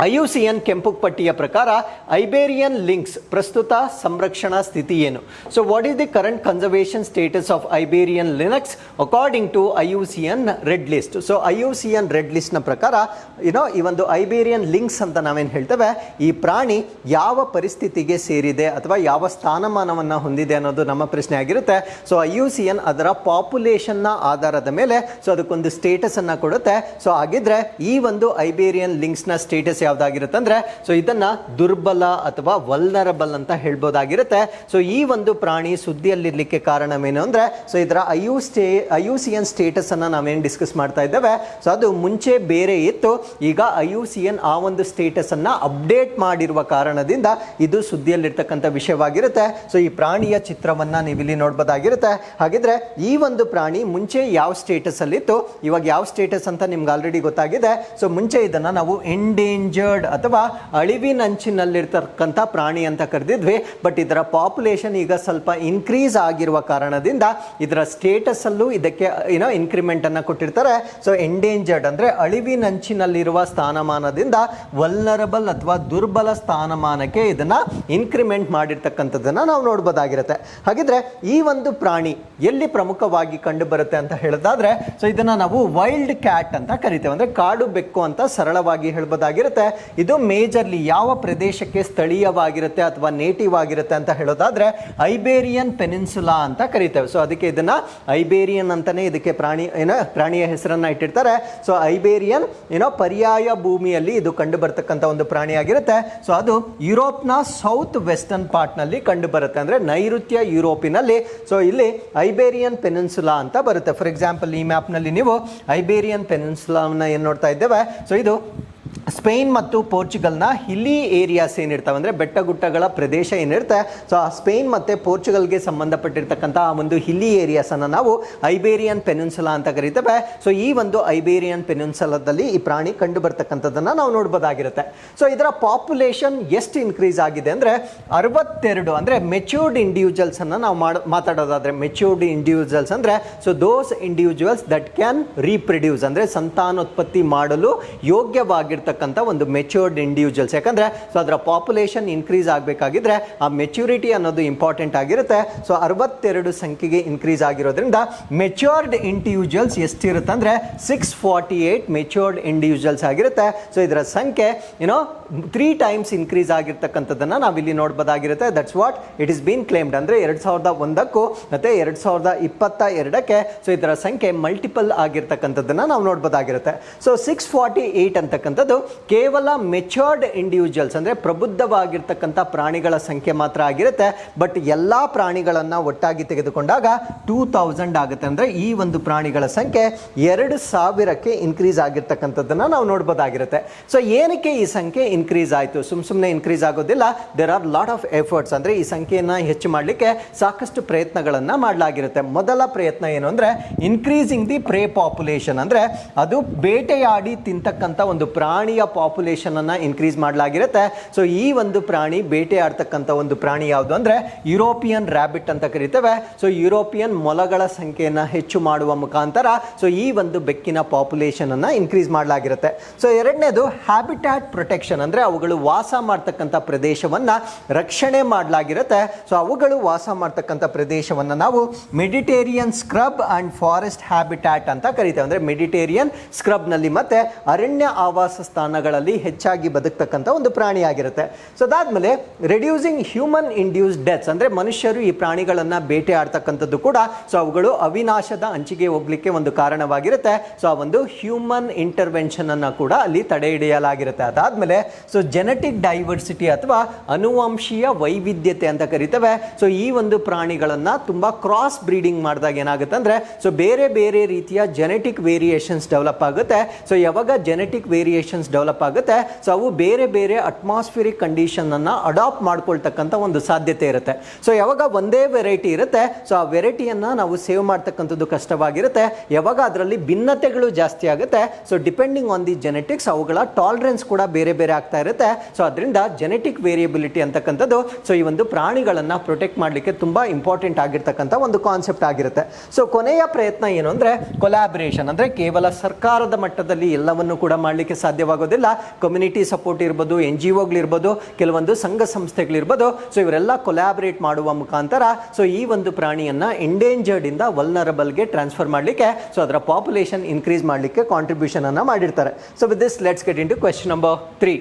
IUCN ಕೆಂಪು ಪಟ್ಟಿಯ ಪ್ರಕಾರ ಐಬೇರಿಯನ್ ಲಿಂಕ್ಸ್ ಪ್ರಸ್ತುತ ಸಂರಕ್ಷಣಾ ಸ್ಥಿತಿ ಏನು? So what is the current conservation status of Iberian lynx according to IUCN red list. So IUCN red ಲಿಸ್ಟ್ನ ಪ್ರಕಾರ ಈ ಒಂದು ಐಬೇರಿಯನ್ ಲಿಂಕ್ಸ್ ಅಂತ ನಾವೇನು ಹೇಳ್ತೇವೆ, ಈ ಪ್ರಾಣಿ ಯಾವ ಪರಿಸ್ಥಿತಿಗೆ ಸೇರಿದೆ ಅಥವಾ ಯಾವ ಸ್ಥಾನಮಾನವನ್ನು ಹೊಂದಿದೆ ಅನ್ನೋದು ನಮ್ಮ ಪ್ರಶ್ನೆ ಆಗಿರುತ್ತೆ. ಸೊ IUCN ಅದರ ಪಾಪ್ಯುಲೇಷನ್ನ ಆಧಾರದ ಮೇಲೆ ಸೊ ಅದಕ್ಕೊಂದು ಸ್ಟೇಟಸ್ ಅನ್ನ ಕೊಡುತ್ತೆ. ಸೊ ಹಾಗಿದ್ರೆ ಈ ಒಂದು ಐಬೇರಿಯನ್ ಲಿಂಕ್ಸ್ನ ಸ್ಟೇಟಸ್ ಯಾವ್ದಾಗಿರುತ್ತೆ ಅಂದ್ರೆ ಸೊ ಇದನ್ನ ದುರ್ಬಲ ಅಥವಾ ವಲ್ನರಬಲ್ ಅಂತ ಹೇಳ್ಬೋದಾಗಿರುತ್ತೆ. ಸೊ ಈ ಒಂದು ಪ್ರಾಣಿ ಸುದ್ದಿಯಲ್ಲಿರ್ಲಿಕ್ಕೆ ಕಾರಣವೇನು ಅಂದ್ರೆ ಸೊ ಇದರ IUCN ಸ್ಟೇಟಸ್ ಅನ್ನ ನಾವೇನು ಡಿಸ್ಕಸ್ ಮಾಡ್ತಾ ಇದ್ದೇವೆ, ಸೊ ಅದು ಮುಂಚೆ ಬೇರೆ ಇತ್ತು. ಈಗ IUCN ಆ ಒಂದು ಸ್ಟೇಟಸ್ ಅನ್ನ ಅಪ್ಡೇಟ್ ಮಾಡಿರುವ ಕಾರಣದಿಂದ ಇದು ಸುದ್ದಿಯಲ್ಲಿರ್ತಕ್ಕಂಥ ವಿಷಯವಾಗಿರುತ್ತೆ. ಸೊ ಈ ಪ್ರಾಣಿಯ ಚಿತ್ರವನ್ನ ನೀವಿಲ್ಲಿ ನೋಡ್ಬೋದಾಗಿರುತ್ತೆ. ಹಾಗಿದ್ರೆ ಈ ಒಂದು ಪ್ರಾಣಿ ಮುಂಚೆ ಯಾವ ಸ್ಟೇಟಸ್ ಅಲ್ಲಿ ಇತ್ತು, ಇವಾಗ ಯಾವ ಸ್ಟೇಟಸ್ ಅಂತ ನಿಮ್ಗೆ ಆಲ್ರೆಡಿ ಗೊತ್ತಾಗಿದೆ. ಸೊ ಮುಂಚೆ ಇದನ್ನ ನಾವು ಎಂಡೇಂಜರ್ಡ್ ಅಥವಾ ಅಳಿವಿನಂಚಿನಲ್ಲಿರ್ತಕ್ಕಂಥ ಪ್ರಾಣಿ ಅಂತ ಕರೆದಿದ್ವಿ. ಬಟ್ ಇದರ ಪಾಪ್ಯುಲೇಷನ್ ಈಗ ಸ್ವಲ್ಪ ಇನ್ಕ್ರೀಸ್ ಆಗಿರುವ ಕಾರಣದಿಂದ ಇದರ ಸ್ಟೇಟಸ್ ಅಲ್ಲೂ ಇದಕ್ಕೆ ಇನ್ಕ್ರಿಮೆಂಟ್ ಅನ್ನ ಕೊಟ್ಟಿರ್ತಾರೆ. ಸೊ ಎಂಡೇಂಜರ್ಡ್ ಅಂದ್ರೆ ಅಳಿವಿನಂಚಿನಲ್ಲಿರುವ ಸ್ಥಾನಮಾನದಿಂದ ವಲ್ನರಬಲ್ ಅಥವಾ ದುರ್ಬಲ ಸ್ಥಾನಮಾನಕ್ಕೆ ಇದನ್ನ ಇನ್ಕ್ರಿಮೆಂಟ್ ಮಾಡಿರ್ತಕ್ಕಂಥದ್ದನ್ನ ನಾವು ನೋಡ್ಬೋದಾಗಿರುತ್ತೆ. ಹಾಗಿದ್ರೆ ಈ ಒಂದು ಪ್ರಾಣಿ ಎಲ್ಲಿ ಪ್ರಮುಖವಾಗಿ ಕಂಡು ಬರುತ್ತೆ ಅಂತ ಹೇಳೋದಾದ್ರೆ ಸೊ ಇದನ್ನ ನಾವು ವೈಲ್ಡ್ ಕ್ಯಾಟ್ ಅಂತ ಕರಿತೇವೆ, ಅಂದ್ರೆ ಕಾಡು ಬೆಕ್ಕು ಅಂತ ಸರಳವಾಗಿ ಹೇಳ್ಬೋದಾಗಿರುತ್ತೆ. ಇದು ಮೇಜರ್ಲಿ ಯಾವ ಪ್ರದೇಶಕ್ಕೆ ಸ್ಥಳೀಯವಾಗಿರುತ್ತೆ ಅಥವಾ ನೇಟಿವ್ ಆಗಿರುತ್ತೆ ಅಂತ ಹೇಳೋದಾದ್ರೆ ಐಬೇರಿಯನ್ ಪೆನಿನ್ಸುಲಾ ಅಂತ ಕರಿತೇವೆ. ಸೊ ಅದಕ್ಕೆ ಇದನ್ನ ಐಬೇರಿಯನ್ ಅಂತಾನೆ ಇದಕ್ಕೆ ಪ್ರಾಣಿಯ ಹೆಸರನ್ನ ಇಟ್ಟಿರ್ತಾರೆ. ಸೊ ಐಬೇರಿಯನ್ ಪರ್ಯಾಯ ಭೂಮಿಯಲ್ಲಿ ಇದು ಕಂಡು ಬರ್ತಕ್ಕಂಥ ಒಂದು ಪ್ರಾಣಿ ಆಗಿರುತ್ತೆ. ಸೊ ಅದು ಯುರೋಪ್ನ ಸೌತ್ ವೆಸ್ಟರ್ನ್ ಪಾರ್ಟ್ ನಲ್ಲಿ ಕಂಡು ಬರುತ್ತೆ, ಅಂದ್ರೆ ನೈಋತ್ಯ ಯುರೋಪಿನಲ್ಲಿ. ಸೊ ಇಲ್ಲಿ ಐಬೇರಿಯನ್ ಪೆನಿನ್ಸುಲಾ ಅಂತ ಬರುತ್ತೆ. ಫಾರ್ ಎಕ್ಸಾಂಪಲ್ ಈ ಮ್ಯಾಪ್ ನಲ್ಲಿ ನೀವು ಐಬೇರಿಯನ್ ಪೆನಿನ್ಸುಲಾನ ಏನ್ ನೋಡ್ತಾ ಇದ್ದೇವೆ, ಸೊ ಇದು ಸ್ಪೇನ್ ಮತ್ತು ಪೋರ್ಚುಗಲ್ನ ಹಿಲಿ ಏರಿಯಾಸ್ ಏನಿರ್ತವೆ, ಅಂದರೆ ಬೆಟ್ಟಗುಟ್ಟಗಳ ಪ್ರದೇಶ ಏನಿರುತ್ತೆ. ಸೊ ಆ ಸ್ಪೇನ್ ಮತ್ತು ಪೋರ್ಚುಗಲ್ಗೆ ಸಂಬಂಧಪಟ್ಟಿರ್ತಕ್ಕಂಥ ಆ ಒಂದು ಹಿಲಿ ಏರಿಯಾಸನ್ನು ನಾವು ಐಬೇರಿಯನ್ ಪೆನಿನ್ಸುಲಾ ಅಂತ ಕರಿತೇವೆ. ಸೊ ಈ ಒಂದು ಐಬೇರಿಯನ್ ಪೆನಿನ್ಸುಲಾದಲ್ಲಿ ಈ ಪ್ರಾಣಿ ಕಂಡು ಬರ್ತಕ್ಕಂಥದ್ದನ್ನು ನಾವು ನೋಡ್ಬೋದಾಗಿರುತ್ತೆ. ಸೊ ಇದರ ಪಾಪ್ಯುಲೇಷನ್ ಎಷ್ಟು ಇನ್ಕ್ರೀಸ್ ಆಗಿದೆ ಅಂದರೆ 62, ಅಂದರೆ ಮೆಚ್ಯೂರ್ಡ್ ಇಂಡಿವಿಜುವಲ್ಸ್ ಅನ್ನು ನಾವು ಮಾತಾಡೋದಾದ್ರೆ ಮೆಚ್ಯೂರ್ಡ್ ಇಂಡಿವಿಜುವಲ್ಸ್ ಅಂದರೆ so those individuals that can reproduce, ಅಂದರೆ ಸಂತಾನೋತ್ಪತ್ತಿ ಮಾಡಲು ಯೋಗ್ಯವಾಗಿರ್ತಕ್ಕಂಥ ಒಂದು ಮೆಚ್ಯೂರ್ಡ್ ಇಂಡಿವಿಜುವಲ್ಸ್. ಯಾಕಂದ್ರೆ ಸೊ ಅದರ ಪಾಪ್ಯುಲೇಷನ್ ಇನ್ಕ್ರೀಸ್ ಆಗಬೇಕಾಗಿದ್ರೆ ಆ ಮೆಚ್ಯೂರಿಟಿ ಅನ್ನೋದು ಇಂಪಾರ್ಟೆಂಟ್ ಆಗಿರುತ್ತೆ. ಸೊ 62 ಸಂಖ್ಯೆಗೆ ಇನ್ಕ್ರೀಸ್ ಆಗಿರೋದ್ರಿಂದ ಮೆಚ್ಯೂರ್ಡ್ ಇಂಡಿವಿಜುವಲ್ಸ್ ಎಷ್ಟಿರುತ್ತೆ ಅಂದ್ರೆ 648 ಮೆಚ್ಯೂರ್ಡ್ ಇಂಡಿವಿಜುವಲ್ಸ್ ಆಗಿರುತ್ತೆ. ಸೊ ಇದರ ಸಂಖ್ಯೆ 3 ಟೈಮ್ಸ್ ಇನ್ಕ್ರೀಸ್ ಆಗಿರ್ತಕ್ಕಂಥದ್ದನ್ನ ನಾವಿಲ್ಲಿ ನೋಡ್ಬೋದಾಗಿರುತ್ತೆ. That's what it is been claimed, ಅಂದ್ರೆ 2001ಕ್ಕೂ ಮತ್ತೆ 2022ಕ್ಕೆ ಸೊ ಇದರ ಸಂಖ್ಯೆ ಮಲ್ಟಿಪಲ್ ಆಗಿರ್ತಕ್ಕಂಥದ್ದನ್ನ ನಾವು ನೋಡ್ಬೋದಾಗಿರುತ್ತೆ. ಸೊ 648 ಅಂತಕ್ಕಂಥದ್ದು ಕೇವಲ ಮೆಚ್ಯೂರ್ಡ್ ಇಂಡಿವಿಜುವಲ್ಸ್, ಅಂದ್ರೆ ಪ್ರಬುದ್ಧವಾಗಿರ್ತಕ್ಕಂಥ ಪ್ರಾಣಿಗಳ ಸಂಖ್ಯೆ ಮಾತ್ರ ಆಗಿರುತ್ತೆ. ಬಟ್ ಎಲ್ಲಾ ಪ್ರಾಣಿಗಳನ್ನ ಒಟ್ಟಾಗಿ ತೆಗೆದುಕೊಂಡಾಗ 2000 ಆಗುತ್ತೆ, ಅಂದ್ರೆ ಈ ಒಂದು ಪ್ರಾಣಿಗಳ ಸಂಖ್ಯೆ 2000ಕ್ಕೆ ಇನ್ಕ್ರೀಸ್ ಆಗಿರ್ತಕ್ಕಂಥದ್ದನ್ನ ನಾವು ನೋಡ್ಬೋದಾಗಿರುತ್ತೆ. ಸೊ ಏನಕ್ಕೆ ಈ ಸಂಖ್ಯೆ ಇನ್ಕ್ರೀಸ್ ಆಯಿತು? ಸುಮ್ಮನೆ ಇನ್ಕ್ರೀಸ್ ಆಗೋದಿಲ್ಲ. There are lot of efforts, ಅಂದ್ರೆ ಈ ಸಂಖ್ಯೆಯನ್ನ ಹೆಚ್ಚು ಮಾಡಲಿಕ್ಕೆ ಸಾಕಷ್ಟು ಪ್ರಯತ್ನಗಳನ್ನ ಮಾಡಲಾಗಿರುತ್ತೆ. ಮೊದಲ ಪ್ರಯತ್ನ ಏನು ಅಂದ್ರೆ ಇನ್ಕ್ರೀಸಿಂಗ್ ದಿ ಪ್ರೇ ಪಾಪ್ಯುಲೇಷನ್, ಅಂದ್ರೆ ಅದು ಬೇಟೆಯಾಡಿ ತಿಂತಕ್ಕಂಥ ಒಂದು ಪ್ರಾಣಿಯ ಪಾಪ್ಯುಲೇಷನ್ ಅನ್ನ ಇನ್ಕ್ರೀಸ್ ಮಾಡಲಾಗಿರುತ್ತೆ. ಸೊ ಈ ಒಂದು ಪ್ರಾಣಿ ಬೇಟೆಯಾಡ್ತಕ್ಕಂಥ ಒಂದು ಪ್ರಾಣಿ ಯಾವುದು ಅಂದ್ರೆ ಯುರೋಪಿಯನ್ ರ್ಯಾಬಿಟ್ ಅಂತ ಕರಿತೇವೆ. ಸೊ ಯುರೋಪಿಯನ್ ಮೊಲಗಳ ಸಂಖ್ಯೆಯನ್ನ ಹೆಚ್ಚು ಮಾಡುವ ಮುಖಾಂತರ ಸೊ ಈ ಒಂದು ಬೆಕ್ಕಿನ ಪಾಪ್ಯುಲೇಷನ್ ಅನ್ನ ಇನ್ಕ್ರೀಸ್ ಮಾಡಲಾಗಿರುತ್ತೆ. ಸೊ ಎರಡನೇದು ಹ್ಯಾಬಿಟ್ಯಾಟ್ ಪ್ರೊಟೆಕ್ಷನ್, ಅಂದ್ರೆ ಅವುಗಳು ವಾಸ ಮಾಡ್ತಕ್ಕಂಥ ಪ್ರದೇಶವನ್ನ ರಕ್ಷಣೆ ಮಾಡಲಾಗಿರುತ್ತೆ. ಸೊ ಅವುಗಳು ವಾಸ ಮಾಡ್ತಕ್ಕಂಥ ಪ್ರದೇಶವನ್ನ ನಾವು Mediterranean scrub and forest habitat ಅಂತ ಕರಿತೇವೆ. ಅಂದ್ರೆ ಮೆಡಿಟೇರಿಯನ್ ಸ್ಕ್ರಬ್ ನಲ್ಲಿ ಮತ್ತೆ ಅರಣ್ಯ ಆವಾಸ ಸ್ಥಾನಗಳಲ್ಲಿ ಹೆಚ್ಚಾಗಿ ಬದುಕ್ತಕ್ಕಂಥ ಒಂದು ಪ್ರಾಣಿಯಾಗಿರುತ್ತೆ. ಸೊ ಅದಾದ್ಮೇಲೆ ರೆಡ್ಯೂಸಿಂಗ್ ಹ್ಯೂಮನ್ ಇಂಡ್ಯೂಸ್ಡ್ ಡೆತ್ಸ್, ಅಂದ್ರೆ ಮನುಷ್ಯರು ಈ ಪ್ರಾಣಿಗಳನ್ನ ಬೇಟೆ ಆಡ್ತಕ್ಕಂಥದ್ದು ಕೂಡ ಸೊ ಅವುಗಳು ಅವಿನಾಶದ ಅಂಚಿಗೆ ಹೋಗ್ಲಿಕ್ಕೆ ಒಂದು ಕಾರಣವಾಗಿರುತ್ತೆ. ಸೊ ಆ ಒಂದು ಹ್ಯೂಮನ್ ಇಂಟರ್ವೆನ್ಷನ್ ಅನ್ನ ಕೂಡ ಅಲ್ಲಿ ತಡೆ ಹಿಡಿಯಲಾಗಿರುತ್ತೆ. ಅದಾದ್ಮೇಲೆ ಸೊ ಜೆನೆಟಿಕ್ ಡೈವರ್ಸಿಟಿ ಅಥವಾ ಅನುವಂಶೀಯ ವೈವಿಧ್ಯತೆ ಅಂತ ಕರಿತೇವೆ. ಸೊ ಈ ಒಂದು ಪ್ರಾಣಿಗಳನ್ನ ತುಂಬಾ ಕ್ರಾಸ್ ಬ್ರೀಡಿಂಗ್ ಮಾಡಿದಾಗ ಏನಾಗುತ್ತೆ ಅಂದ್ರೆ ಸೊ ಬೇರೆ ಬೇರೆ ರೀತಿಯ ಜೆನೆಟಿಕ್ ವೇರಿಯೇಷನ್ಸ್ ಡೆವಲಪ್ ಆಗುತ್ತೆ. ಸೊ ಯಾವಾಗ ಜೆನೆಟಿಕ್ ವೇರಿಯೇಷನ್ಸ್ ಡೆವಲಪ್ ಆಗುತ್ತೆ ಸೊ ಅವು ಬೇರೆ ಬೇರೆ ಅಟ್ಮಾಸ್ಫಿಯರಿಕ್ ಕಂಡೀಷನ್ ಅನ್ನ ಅಡಾಪ್ಟ್ ಮಾಡ್ಕೊಳ್ತಕ್ಕಂಥ ಒಂದು ಸಾಧ್ಯತೆ ಇರುತ್ತೆ. ಸೊ ಯಾವಾಗ ಒಂದೇ ವೆರೈಟಿ ಇರುತ್ತೆ ಸೊ ಆ ವೆರೈಟಿಯನ್ನ ನಾವು ಸೇವ್ ಮಾಡ್ತಕ್ಕಂಥದ್ದು ಕಷ್ಟವಾಗಿರುತ್ತೆ. ಯಾವಾಗ ಅದರಲ್ಲಿ ಭಿನ್ನತೆಗಳು ಜಾಸ್ತಿ ಆಗುತ್ತೆ so depending on the genetics ಅವುಗಳ ಟಾಲರೆನ್ಸ್ ಕೂಡ ಬೇರೆ ಬೇರೆ ಆಗ್ತಾ ಇರುತ್ತೆ. ಸೊ ಅದರಿಂದ ಜೆನೆಟಿಕ್ ವೇರಿಯಬಿಲಿಟಿ ಅಂತಕ್ಕಂಥದ್ದು ಸೊ ಈ ಒಂದು ಪ್ರಾಣಿಗಳನ್ನ ಪ್ರೊಟೆಕ್ಟ್ ಮಾಡಲಿಕ್ಕೆ ತುಂಬಾ ಇಂಪಾರ್ಟೆಂಟ್ ಆಗಿರ್ತಕ್ಕಂಥ ಒಂದು ಕಾನ್ಸೆಪ್ಟ್ ಆಗಿರುತ್ತೆ. ಸೊ ಕೊನೆಯ ಪ್ರಯತ್ನ ಏನು ಅಂದ್ರೆ ಕೊಲಾಬರೇಷನ್, ಅಂದ್ರೆ ಕೇವಲ ಸರ್ಕಾರದ ಮಟ್ಟದಲ್ಲಿ ಎಲ್ಲವನ್ನು ಕೂಡ ಮಾಡಲಿಕ್ಕೆ ಸಾಧ್ಯವಾಗೋದಿಲ್ಲ. ಆಗೋದಿಲ್ಲ. ಕಮ್ಯುನಿಟಿ ಸಪೋರ್ಟ್ ಇರ್ಬೋದು, NGOಗಳಿರ್ಬೋದು, ಕೆಲವೊಂದು ಸಂಘ ಸಂಸ್ಥೆಗಳಿರ್ಬೋದು, ಸೊ ಇವರೆಲ್ಲ ಕೊಲ್ಯಾಬರೇಟ್ ಮಾಡುವ ಮುಖಾಂತರ ಸೊ ಈ ಒಂದು ಪ್ರಾಣಿಯನ್ನ ಎಂಡೇಂಜರ್ಡ್ ಇಂದ ವಲ್ನರಬಲ್ಗೆ ಟ್ರಾನ್ಸ್ಫರ್ ಮಾಡಲಿಕ್ಕೆ, ಸೊ ಅದರ ಪಾಪ್ಯುಲೇಷನ್ ಇನ್ಕ್ರೀಸ್ ಮಾಡಲಿಕ್ಕೆ ಕಾಂಟ್ರಿಬ್ಯೂಷನ್ ಅನ್ನ ಮಾಡಿರ್ತಾರೆ. So with this let's get into question number 3.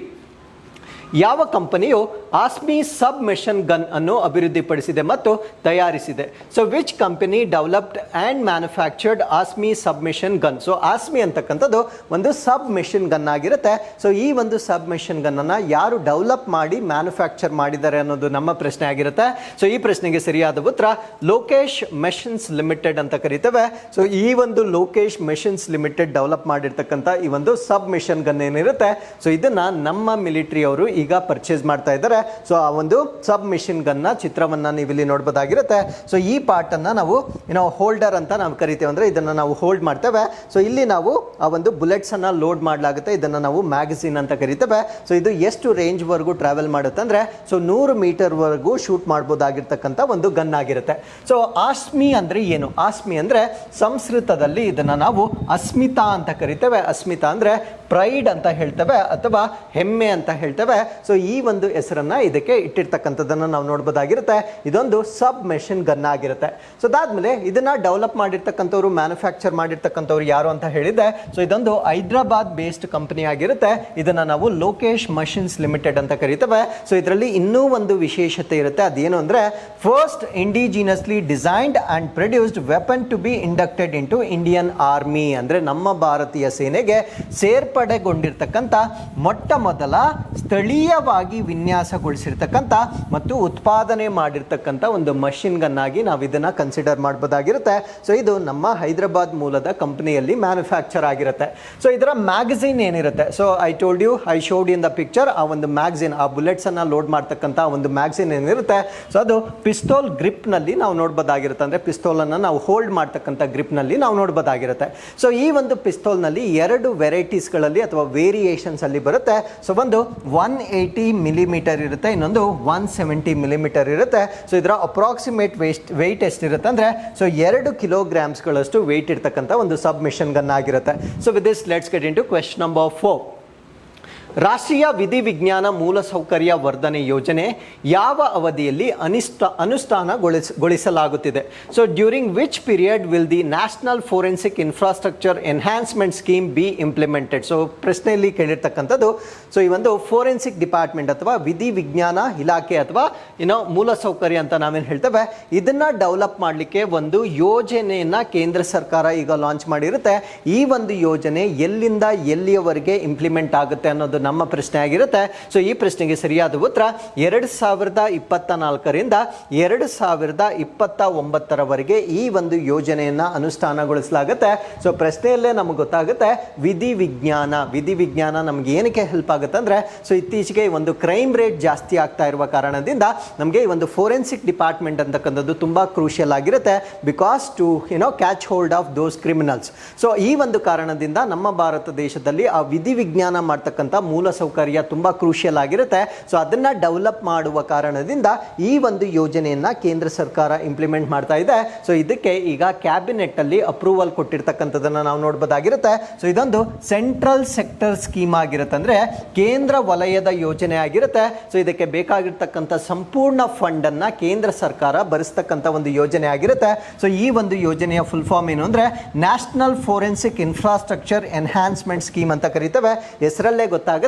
ಯಾವ ಕಂಪನಿಯು ಆಸ್ಮಿ ಸಬ್ ಮೆಷನ್ ಗನ್ ಅನ್ನು ಅಭಿವೃದ್ಧಿಪಡಿಸಿದೆ ಮತ್ತು ತಯಾರಿಸಿದೆ? So which company developed and manufactured Asmi sub machine gun? So Asmi ಅಂತಕ್ಕಂಥದ್ದು ಒಂದು ಸಬ್ ಮೆಷಿನ್ ಗನ್ ಆಗಿರುತ್ತೆ. ಸೊ ಈ ಒಂದು ಸಬ್ ಮೆಷಿನ್ ಗನ್ ಅನ್ನು ಯಾರು ಡೆವಲಪ್ ಮಾಡಿ ಮ್ಯಾನುಫ್ಯಾಕ್ಚರ್ ಮಾಡಿದ್ದಾರೆ ಅನ್ನೋದು ನಮ್ಮ ಪ್ರಶ್ನೆ ಆಗಿರುತ್ತೆ. ಸೊ ಈ ಪ್ರಶ್ನೆಗೆ ಸರಿಯಾದ ಉತ್ತರ ಲೋಕೇಶ್ ಮೆಷಿನ್ಸ್ ಲಿಮಿಟೆಡ್ ಅಂತ ಕರೀತೇವೆ. ಸೊ ಈ ಒಂದು ಲೋಕೇಶ್ ಮೆಷಿನ್ಸ್ ಲಿಮಿಟೆಡ್ ಡೆವಲಪ್ ಮಾಡಿರ್ತಕ್ಕಂಥ ಈ ಒಂದು ಸಬ್ ಮೆಷಿನ್ ಗನ್ ಏನಿರುತ್ತೆ, ಸೊ ಇದನ್ನ ನಮ್ಮ ಮಿಲಿಟರಿ ಅವರು ಈಗ ಪರ್ಚೇಸ್ ಮಾಡ್ತಾ ಇದ್ದಾರೆ. ಸೊ ಆ ಒಂದು ಸಬ್ ಮಿಷಿನ್ ಗನ್ನ ಚಿತ್ರವನ್ನ ನೀವು ಇಲ್ಲಿ ನೋಡಬಹುದಾಗಿರುತ್ತೆ. ಸೊ ಈ ಪಾರ್ಟ್ ಅನ್ನ ನಾವು ಹೋಲ್ಡರ್ ಅಂತ ನಾವು ಕರಿತೇವೆ, ಅಂದ್ರೆ ಇದನ್ನ ನಾವು ಹೋಲ್ಡ್ ಮಾಡ್ತೇವೆ. ಸೊ ಇಲ್ಲಿ ನಾವು ಆ ಒಂದು ಬುಲೆಟ್ಸ್ ಅನ್ನ ಲೋಡ್ ಮಾಡಲಾಗುತ್ತೆ. ಇದನ್ನ ನಾವು ಮ್ಯಾಗಝಿನ್ ಅಂತ ಕರಿತೇವೆ. ಸೊ ಇದು ಎಷ್ಟು ರೇಂಜ್ ವರೆಗೂ ಟ್ರಾವೆಲ್ ಮಾಡುತ್ತೆ ಅಂದ್ರೆ ಸೊ 100 ಮೀಟರ್ ವರೆಗೂ ಶೂಟ್ ಮಾಡಬಹುದಾಗಿರ್ತಕ್ಕಂಥ ಒಂದು ಗನ್ ಆಗಿರುತ್ತೆ. ಸೊ ಆಸ್ಮಿ ಅಂದ್ರೆ ಏನು? ಆಸ್ಮಿ ಅಂದ್ರೆ ಸಂಸ್ಕೃತದಲ್ಲಿ ಇದನ್ನ ನಾವು ಅಸ್ಮಿತಾ ಅಂತ ಕರಿತೇವೆ. ಅಸ್ಮಿತಾ ಅಂದ್ರೆ ಪ್ರೈಡ್ ಅಂತ ಹೇಳ್ತೇವೆ ಅಥವಾ ಹೆಮ್ಮೆ ಅಂತ ಹೇಳ್ತೇವೆ. ಸೊ ಈ ಒಂದು ಹೆಸರನ್ನ ಇದಕ್ಕೆ ಇಟ್ಟಿರ್ತಕ್ಕಂಥದ್ದನ್ನು ನಾವು ನೋಡಬಹುದಾಗಿರುತ್ತೆ. ಇದೊಂದು ಸಬ್ ಮೆಷಿನ್ ಗನ್ ಆಗಿರುತ್ತೆ. ಸೊ ಅದಾದ್ಮೇಲೆ ಇದನ್ನ ಡೆವಲಪ್ ಮಾಡಿರ್ತಕ್ಕಂಥವ್ರು, ಮ್ಯಾನುಫ್ಯಾಕ್ಚರ್ ಮಾಡಿರ್ತಕ್ಕಂಥವ್ರು ಯಾರು ಅಂತ ಹೇಳಿದೆ, ಸೊ ಇದೊಂದು ಹೈದರಾಬಾದ್ ಬೇಸ್ಡ್ ಕಂಪನಿ ಆಗಿರುತ್ತೆ. ಇದನ್ನ ನಾವು ಲೋಕೇಶ್ ಮಷಿನ್ಸ್ ಲಿಮಿಟೆಡ್ ಅಂತ ಕರಿತೇವೆ. ಸೊ ಇದರಲ್ಲಿ ಇನ್ನೂ ಒಂದು ವಿಶೇಷತೆ ಇರುತ್ತೆ. ಅದೇನು ಅಂದ್ರೆ first indigenously designed and produced weapon to be inducted into Indian army, ಅಂದ್ರೆ ನಮ್ಮ ಭಾರತೀಯ ಸೇನೆಗೆ ಸೇರ್ಪಡೆಗೊಂಡಿರ್ತಕ್ಕಂಥ ಮೊಟ್ಟ ಮೊದಲ ಸ್ಥಳೀಯವಾಗಿ ವಿನ್ಯಾಸಗೊಳಿಸಿರ್ತಕ್ಕಂಥ ಮತ್ತು ಉತ್ಪಾದನೆ ಮಾಡಿರ್ತಕ್ಕಂಥ ಒಂದು ಮಷಿನ್ ಗನ್ ಆಗಿ ನಾವು ಇದನ್ನ ಕನ್ಸಿಡರ್ ಮಾಡಬಹುದಾಗಿರುತ್ತೆ. ಸೊ ಇದು ನಮ್ಮ ಹೈದರಾಬಾದ್ ಮೂಲದ ಕಂಪನಿಯಲ್ಲಿ ಮ್ಯಾನುಫ್ಯಾಕ್ಚರ್ ಆಗಿರುತ್ತೆ. ಸೊ ಇದರ ಮ್ಯಾಗಝಿನ್ ಏನಿರುತ್ತೆ, so I told you, I showed in the picture, ಆ ಒಂದು ಮ್ಯಾಗಝಿನ್, ಆ ಬುಲೆಟ್ಸ್ ಅನ್ನ ಲೋಡ್ ಮಾಡ್ತಕ್ಕಂಥ ಒಂದು ಮ್ಯಾಗಝಿನ್ ಏನಿರುತ್ತೆ, ಸೊ ಅದು ಪಿಸ್ತೂಲ್ ಗ್ರಿಪ್ ನಲ್ಲಿ ನಾವು ನೋಡಬಹುದಾಗಿರುತ್ತೆ. ಅಂದ್ರೆ ಪಿಸ್ತೂಲ್ ಅನ್ನ ನಾವು ಹೋಲ್ಡ್ ಮಾಡ್ತಕ್ಕಂಥ ಗ್ರಿಪ್ ನಲ್ಲಿ ನಾವು ನೋಡಬಹುದಾಗಿರುತ್ತೆ. ಸೊ ಈ ಒಂದು ಪಿಸ್ತೂಲ್ ನಲ್ಲಿ 2 ವೆರೈಟೀಸ್ ಗಳಲ್ಲಿ ಅಥವಾ ವೇರಿಯೇಷನ್ಸ್ ಅಲ್ಲಿ ಬರುತ್ತೆ. ಸೊ ಒಂದು 180 ಮಿಲಿಮೀಟರ್ ಇರುತ್ತೆ, ಇನ್ನೊಂದು 170 ಮಿಲಿಮೀಟರ್ ಇರುತ್ತೆ. ಸೊ ಇದರ ಅಪ್ರಾಕ್ಸಿಮೇಟ್ ವೆಯ್ಟ್ ಎಷ್ಟಿರುತ್ತೆ ಅಂದ್ರೆ ಸೊ 2 ಕಿಲೋಗ್ರಾಮ್ಸ್ಗಳಷ್ಟು ವೆಯ್ಟ್ ಇರ್ತಕ್ಕಂಥ ಒಂದು ಸಬ್ ಮಿಷನ್ ಗನ್ ಆಗಿರುತ್ತೆ. So with this let's get into question number 4. ರಾಷ್ಟ್ರೀಯ ವಿಧಿವಿಜ್ಞಾನ ಮೂಲಸೌಕರ್ಯ ವರ್ಧನೆ ಯೋಜನೆ ಯಾವ ಅವಧಿಯಲ್ಲಿ ಅನುಷ್ಠಾನಗೊಳಿಸಲಾಗುತ್ತಿದೆ? So during which period will the national forensic infrastructure enhancement scheme be implemented? So ಪ್ರಶ್ನೆಯಲ್ಲಿ ಕೇಳಿರ್ತಕ್ಕಂಥದ್ದು, ಸೊ ಈ ಒಂದು ಫೋರೆನ್ಸಿಕ್ ಡಿಪಾರ್ಟ್ಮೆಂಟ್ ಅಥವಾ ವಿಧಿವಿಜ್ಞಾನ ಇಲಾಖೆ ಅಥವಾ ಮೂಲಸೌಕರ್ಯ ಅಂತ ನಾವೇನು ಹೇಳ್ತೇವೆ, ಇದನ್ನ ಡೆವಲಪ್ ಮಾಡಲಿಕ್ಕೆ ಒಂದು ಯೋಜನೆಯನ್ನ ಕೇಂದ್ರ ಸರ್ಕಾರ ಈಗ ಲಾಂಚ್ ಮಾಡಿರುತ್ತೆ. ಈ ಒಂದು ಯೋಜನೆ ಎಲ್ಲಿಂದ ಎಲ್ಲಿಯವರೆಗೆ ಇಂಪ್ಲಿಮೆಂಟ್ ಆಗುತ್ತೆ ಅನ್ನೋದು ನಮ್ಮ ಪ್ರಶ್ನೆ ಆಗಿರುತ್ತೆ. ಸೊ ಈ ಪ್ರಶ್ನೆಗೆ ಸರಿಯಾದ ಉತ್ತರ 2024ರಿಂದ 2029ರವರೆಗೆ ಈ ಒಂದು ಯೋಜನೆಯನ್ನ ಅನುಷ್ಠಾನಗೊಳಿಸಲಾಗುತ್ತೆ. ಸೊ ಪ್ರಶ್ನೆಯಲ್ಲೇ ನಮಗೆ ಗೊತ್ತಾಗುತ್ತೆ ವಿಧಿವಿಜ್ಞಾನ ನಮ್ಗೆ ಏನಕ್ಕೆ ಹೆಲ್ಪ್ ಆಗುತ್ತೆ ಅಂದ್ರೆ, ಸೊ ಇತ್ತೀಚೆಗೆ ಒಂದು ಕ್ರೈಮ್ ರೇಟ್ ಜಾಸ್ತಿ ಆಗ್ತಾ ಇರುವ ಕಾರಣದಿಂದ ನಮಗೆ ಈ ಒಂದು ಫೋರೆನ್ಸಿಕ್ ಡಿಪಾರ್ಟ್ಮೆಂಟ್ ಅಂತಕ್ಕಂಥದ್ದು ತುಂಬಾ ಕ್ರೂಷಿಯಲ್ ಆಗಿರುತ್ತೆ, because to catch hold of those criminals. So ಈ ಒಂದು ಕಾರಣದಿಂದ ನಮ್ಮ ಭಾರತ ದೇಶದಲ್ಲಿ ಆ ವಿಧಿವಿಜ್ಞಾನ ಮಾಡ್ತಕ್ಕಂಥ ಮೂಲಸೌಕರ್ಯ ತುಂಬಾ ಕ್ರೂಷಿಯಲ್ ಆಗಿರುತ್ತೆ. ಸೊ ಅದನ್ನ ಡೆವಲಪ್ ಮಾಡುವ ಕಾರಣದಿಂದ ಈ ಒಂದು ಯೋಜನೆಯನ್ನ ಕೇಂದ್ರ ಸರ್ಕಾರ ಇಂಪ್ಲಿಮೆಂಟ್ ಮಾಡ್ತಾ ಇದೆ. ಸೊ ಇದಕ್ಕೆ ಈಗ ಕ್ಯಾಬಿನೆಟ್ ಅಲ್ಲಿ ಅಪ್ರೂವಲ್ ಕೊಟ್ಟಿರ್ತಕ್ಕಂಥದ್ದನ್ನ ನಾವು ನೋಡಬಹುದಾಗಿರುತ್ತೆ. ಸೊ ಇದೊಂದು ಸೆಂಟ್ರಲ್ ಸೆಕ್ಟರ್ ಸ್ಕೀಮ್ ಆಗಿರುತ್ತೆ, ಅಂದ್ರೆ ಕೇಂದ್ರ ವಲಯದ ಯೋಜನೆ ಆಗಿರುತ್ತೆ. ಸೊ ಇದಕ್ಕೆ ಬೇಕಾಗಿರ್ತಕ್ಕಂಥ ಸಂಪೂರ್ಣ ಫಂಡ್ ಅನ್ನ ಕೇಂದ್ರ ಸರ್ಕಾರ ಭರಿಸ್ತಕ್ಕಂಥ ಒಂದು ಯೋಜನೆ ಆಗಿರುತ್ತೆ. ಸೊ ಈ ಒಂದು ಯೋಜನೆಯ ಫುಲ್ ಫಾರ್ಮ್ ಏನು ಅಂದ್ರೆ national forensic infrastructure enhancement scheme ಅಂತ ಕರೀತೇವೆ. ಹೆಸರಲ್ಲೇ ಗೊತ್ತಾಗುತ್ತೆ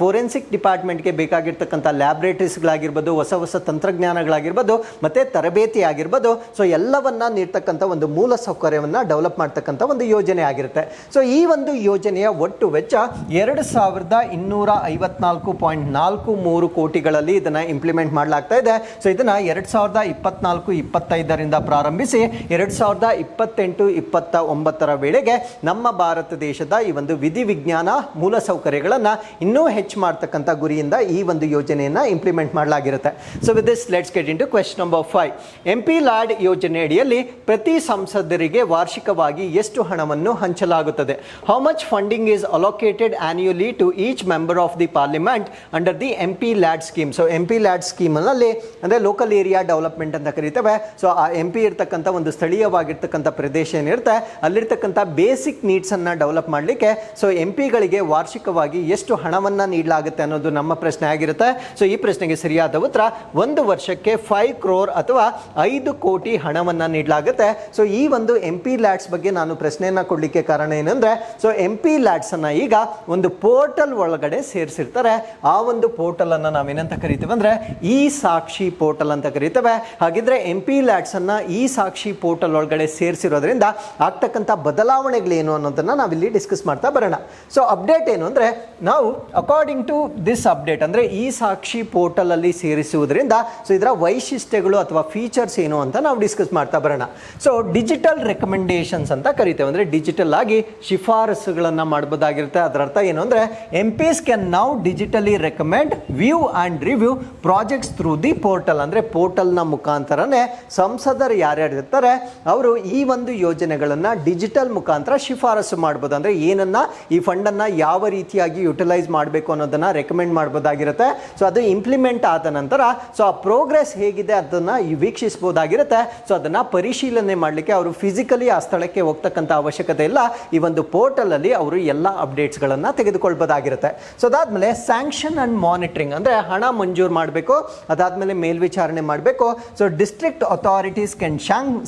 ಫೋರೆನ್ಸಿಕ್ ಡಿಪಾರ್ಟ್ಮೆಂಟ್ಗೆ ಬೇಕಾಗಿರ್ತಕ್ಕಂಥ ಲ್ಯಾಬ್ರೇಟರೀಸ್ಗಳಾಗಿರ್ಬೋದು, ಹೊಸ ಹೊಸ ತಂತ್ರಜ್ಞಾನಗಳಾಗಿರ್ಬೋದು, ಮತ್ತೆ ತರಬೇತಿ ಆಗಿರ್ಬೋದು, ಸೊ ಎಲ್ಲವನ್ನ ನೀಡ್ತಕ್ಕಂಥ ಒಂದು ಮೂಲ ಸೌಕರ್ಯವನ್ನ ಡೆವಲಪ್ ಮಾಡ್ತಕ್ಕಂಥ ಒಂದು ಯೋಜನೆ ಆಗಿರುತ್ತೆ. ಸೊ ಈ ಒಂದು ಯೋಜನೆಯ ಒಟ್ಟು ವೆಚ್ಚ 2254.43 ಕೋಟಿಗಳಲ್ಲಿ ಇದನ್ನ ಇಂಪ್ಲಿಮೆಂಟ್ ಮಾಡಲಾಗ್ತಾ ಇದೆ. ಸೊ ಇದನ್ನ 2024-25ರಿಂದ ಪ್ರಾರಂಭಿಸಿ 2028-29 ವೇಳೆಗೆ ನಮ್ಮ ಭಾರತ ದೇಶದ ಈ ಒಂದು ವಿಧಿವಿಜ್ಞಾನ ಮೂಲಸೌಕರ್ಯಗಳನ್ನ ಇನ್ನೂ ಹೆಚ್ಚು ಮಾಡ್ತಕ್ಕಂಥ ಗುರಿಯಿಂದ ಈ ಒಂದು ಯೋಜನೆಯನ್ನ ಇಂಪ್ಲಿಮೆಂಟ್ ಮಾಡಲಾಗಿರುತ್ತೆ. So with this let's get into question number 5. MP LAD ಯೋಜನೆ ಅಡಿಯಲ್ಲಿ ಪ್ರತಿ ಸಂಸದರಿಗೆ ವಾರ್ಷಿಕವಾಗಿ ಎಷ್ಟು ಹಣವನ್ನು ಹಂಚಲಾಗುತ್ತದೆ? How much funding is allocated annually to each member of the parliament under the MP LAD scheme? So MP LAD scheme ನಲ್ಲಿ ಅಂದ್ರೆ ಲೋಕಲ್ ಏರಿಯಾ ಡೆವಲಪ್ಮೆಂಟ್ ಅಂತ ಕರೀತೇವೆ. ಸೊ ಆ MP ಇರ್ತಕ್ಕಂಥ ಒಂದು ಸ್ಥಳೀಯವಾಗಿರ್ತಕ್ಕಂಥ ಪ್ರದೇಶ ಏನಿರುತ್ತೆ, ಅಲ್ಲಿರ್ತಕ್ಕಂಥ ಬೇಸಿಕ್ ನೀಡ್ಸ್ ಅನ್ನ ಡೆವಲಪ್ ಮಾಡಲಿಕ್ಕೆ ಸೊ MP ಗಳಿಗೆ ವಾರ್ಷಿಕವಾಗಿ ಎಷ್ಟು ಹಣವನ್ನು ನೀಡಲಾಗುತ್ತೆ ಅನ್ನೋದು ನಮ್ಮ ಪ್ರಶ್ನೆ ಆಗಿರುತ್ತೆ. ಸೊ ಈ ಪ್ರಶ್ನೆಗೆ ಸರಿಯಾದ ಉತ್ತರ 1 ವರ್ಷಕ್ಕೆ 5 crore ಅಥವಾ 5 ಕೋಟಿ ಹಣವನ್ನು ನೀಡಲಾಗುತ್ತೆ. ಸೊ ಈ ಒಂದು MP ಲ್ಯಾಡ್ಸ್ ಬಗ್ಗೆ ನಾನು ಪ್ರಶ್ನೆಯನ್ನು ಕೊಡಲಿಕ್ಕೆ ಕಾರಣ ಏನಂದ್ರೆ, ಸೊ MP ಲ್ಯಾಡ್ಸ್ ಅನ್ನ ಈಗ ಒಂದು ಪೋರ್ಟಲ್ ಒಳಗಡೆ ಸೇರಿಸಿರ್ತಾರೆ. ಆ ಒಂದು ಪೋರ್ಟಲ್ ಅನ್ನ ನಾವೇನಂತ ಕರಿತೀವಿ ಅಂದ್ರೆ ಈ ಸಾಕ್ಷಿ ಪೋರ್ಟಲ್ ಅಂತ ಕರಿತೇವೆ. ಹಾಗಿದ್ರೆ MP ಲ್ಯಾಡ್ಸ್ ಅನ್ನ ಈ ಸಾಕ್ಷಿ ಪೋರ್ಟಲ್ ಒಳಗಡೆ ಸೇರಿಸಿರೋದ್ರಿಂದ ಆಗ್ತಕ್ಕಂಥ ಬದಲಾವಣೆಗಳೇನು ಅನ್ನೋದನ್ನ ನಾವಿಲ್ಲಿ ಡಿಸ್ಕಸ್ ಮಾಡ್ತಾ ಬರೋಣ. ಸೊ ಅಪ್ಡೇಟ್ ಏನು ಅಂದ್ರೆ, ನಾವು ಅಕಾರ್ಡಿಂಗ್ ಟು ದಿಸ್ ಅಪ್ಡೇಟ್ ಅಂದ್ರೆ ಈ ಸಾಕ್ಷಿ ಪೋರ್ಟಲ್ ಅಲ್ಲಿ ಸೇರಿಸುವುದರಿಂದ ಸೊ ಇದರ ವೈಶಿಷ್ಟ್ಯಗಳು ಅಥವಾ ಫೀಚರ್ಸ್ ಏನು ಅಂತ ನಾವು ಡಿಸ್ಕಸ್ ಮಾಡ್ತಾ ಬರೋಣ. ಸೊ ಡಿಜಿಟಲ್ ರೆಕಮೆಂಡೇಶನ್ಸ್ ಅಂತ ಕರಿತೇವೆ. ಅಂದ್ರೆ ಡಿಜಿಟಲ್ ಆಗಿ ಶಿಫಾರಸುಗಳನ್ನ ಮಾಡಬಹುದಾಗಿರುತ್ತೆ. ಅದರ ಅರ್ಥ ಏನು ಅಂದ್ರೆ MPs can now digitally recommend, view and review projects through the portal. ಅಂದ್ರೆ ಪೋರ್ಟಲ್ ನ ಮುಖಾಂತರನೇ ಸಂಸದರು ಯಾರ್ಯಾರು ಇರ್ತಾರೆ ಅವರು ಈ ಒಂದು ಯೋಜನೆಗಳನ್ನ ಡಿಜಿಟಲ್ ಮುಖಾಂತರ ಶಿಫಾರಸು ಮಾಡಬಹುದು. ಅಂದ್ರೆ ಏನನ್ನ ಈ ಫಂಡ್ ಅನ್ನ ಯಾವ ರೀತಿಯಾಗಿ ಯುಟಿಲೈಸ್ ಮಾಡಬೇಕು ಅನ್ನೋದನ್ನ ರೆಕಮೆಂಡ್ ಮಾಡಬಹುದಾಗಿರುತ್ತೆ. ಸೊ ಅದು ಇಂಪ್ಲಿಮೆಂಟ್ ಆದ ನಂತರ ಸೊ ಆ ಪ್ರೋಗ್ರೆಸ್ ಹೇಗಿದೆ ಅದನ್ನ ವೀಕ್ಷಿಸಬಹುದಾಗಿರುತ್ತೆ. ಸೊ ಅದನ್ನ ಪರಿಶೀಲನೆ ಮಾಡಲಿಕ್ಕೆ ಅವರು ಫಿಸಿಕಲಿ ಆ ಸ್ಥಳಕ್ಕೆ ಹೋಗ್ತಕ್ಕಂಥ ಅವಶ್ಯಕತೆ ಇಲ್ಲ. ಈ ಒಂದು ಪೋರ್ಟಲ್ ಅಲ್ಲಿ ಅವರು ಎಲ್ಲ ಅಪ್ಡೇಟ್ಸ್ ಗಳನ್ನ ತೆಗೆದುಕೊಳ್ಬಹುದಾಗಿರುತ್ತೆ. ಸೊ ಅದಾದ್ಮೇಲೆ ಸ್ಯಾಂಕ್ಷನ್ ಅಂಡ್ ಮಾನಿಟರಿಂಗ್ ಅಂದ್ರೆ ಹಣ ಮಂಜೂರು ಮಾಡಬೇಕು, ಅದಾದ್ಮೇಲೆ ಮೇಲ್ವಿಚಾರಣೆ ಮಾಡಬೇಕು. So district authorities can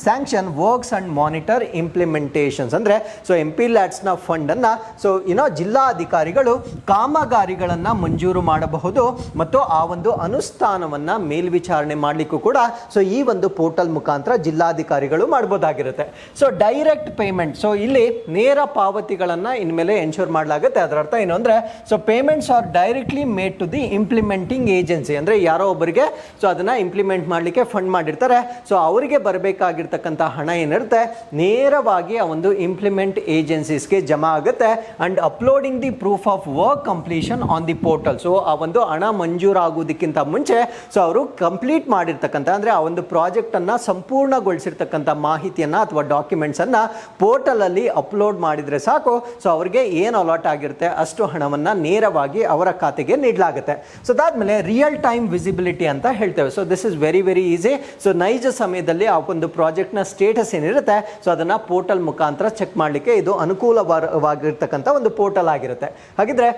sanction works and monitor implementations. ಅಂದ್ರೆ ಸೊ MP ಲ್ಯಾಡ್ಸ್ ನ ಫಂಡ್ ಅನ್ನ ಸೊ ಜಿಲ್ಲಾಧಿಕಾರಿಗಳು ಕಾಮಗಾರಿಗಳನ್ನ ಮಂಜೂರು ಮಾಡಬಹುದು ಮತ್ತು ಆ ಒಂದು ಅನುಷ್ಠಾನವನ್ನ ಮೇಲ್ವಿಚಾರಣೆ ಮಾಡಲಿಕ್ಕೂ ಕೂಡ ಸೊ ಈ ಒಂದು ಪೋರ್ಟಲ್ ಮುಖಾಂತರ ಜಿಲ್ಲಾಧಿಕಾರಿಗಳು ಮಾಡಬಹುದಾಗಿರುತ್ತೆ. ಸೊ ಡೈರೆಕ್ಟ್ ಪೇಮೆಂಟ್, ಸೊ ಇಲ್ಲಿ ನೇರ ಪಾವತಿಗಳನ್ನ ಇನ್ಮೇಲೆ ಎನ್ಶೂರ್ ಮಾಡಲಾಗುತ್ತೆ. ಅದರ ಅರ್ಥ ಏನು ಅಂದ್ರೆ so payments are directly made to the implementing agency. ಅಂದ್ರೆ ಯಾರೋ ಒಬ್ಬರಿಗೆ ಸೊ ಅದನ್ನ ಇಂಪ್ಲಿಮೆಂಟ್ ಮಾಡಲಿಕ್ಕೆ ಫಂಡ್ ಮಾಡಿರ್ತಾರೆ. ಸೊ ಅವರಿಗೆ ಬರಬೇಕಾಗಿರ್ತಕ್ಕಂಥ ಹಣ ಏನಿರುತ್ತೆ ನೇರವಾಗಿ ಆ ಒಂದು ಇಂಪ್ಲಿಮೆಂಟ್ ಏಜೆನ್ಸೀಸ್ಗೆ ಜಮಾ ಆಗುತ್ತೆ. And uploading the proof of work completion on the portal. So ಆ ಒಂದು ಹಣ ಮಂಜೂರಾಗುವುದಕ್ಕಿಂತ ಮುಂಚೆ ಸೊ ಅವರು ಕಂಪ್ಲೀಟ್ ಮಾಡಿರ್ತಕ್ಕಂಥ ಅಂದ್ರೆ ಆ ಒಂದು ಪ್ರಾಜೆಕ್ಟ್ ಅನ್ನ ಸಂಪೂರ್ಣಗೊಳಿಸಿರ್ತಕ್ಕಂಥ ಮಾಹಿತಿಯನ್ನ ಅಥವಾ ಡಾಕ್ಯುಮೆಂಟ್ಸ್ ಅನ್ನ ಪೋರ್ಟಲ್ ಅಲ್ಲಿ ಅಪ್ಲೋಡ್ ಮಾಡಿದ್ರೆ ಸಾಕು. ಸೊ ಅವರಿಗೆ ಏನು ಅಲಾಟ್ ಆಗಿರುತ್ತೆ ಅಷ್ಟು ಹಣವನ್ನ ನೇರವಾಗಿ ಅವರ ಖಾತೆಗೆ ನೀಡಲಾಗುತ್ತೆ. ಸೊ ಅದಾದ್ಮೇಲೆ ರಿಯಲ್ ಟೈಮ್ ವಿಸಿಬಿಲಿಟಿ ಅಂತ ಹೇಳ್ತೇವೆ. So this is very easy. So ನೈಜ ಸಮಯದಲ್ಲಿ ಆ ಒಂದು ಪ್ರಾಜೆಕ್ಟ್ ನ ಸ್ಟೇಟಸ್ ಏನಿರುತ್ತೆ ಸೊ ಅದನ್ನ ಪೋರ್ಟಲ್ ಮುಖಾಂತರ ಚೆಕ್ ಮಾಡಲಿಕ್ಕೆ ಇದು ಅನುಕೂಲವಾಗಿರ್ತಕ್ಕಂಥ ಒಂದು ಪೋರ್ಟಲ್ ಆಗಿರುತ್ತೆ. ಹಾಗಿದ್ರೆ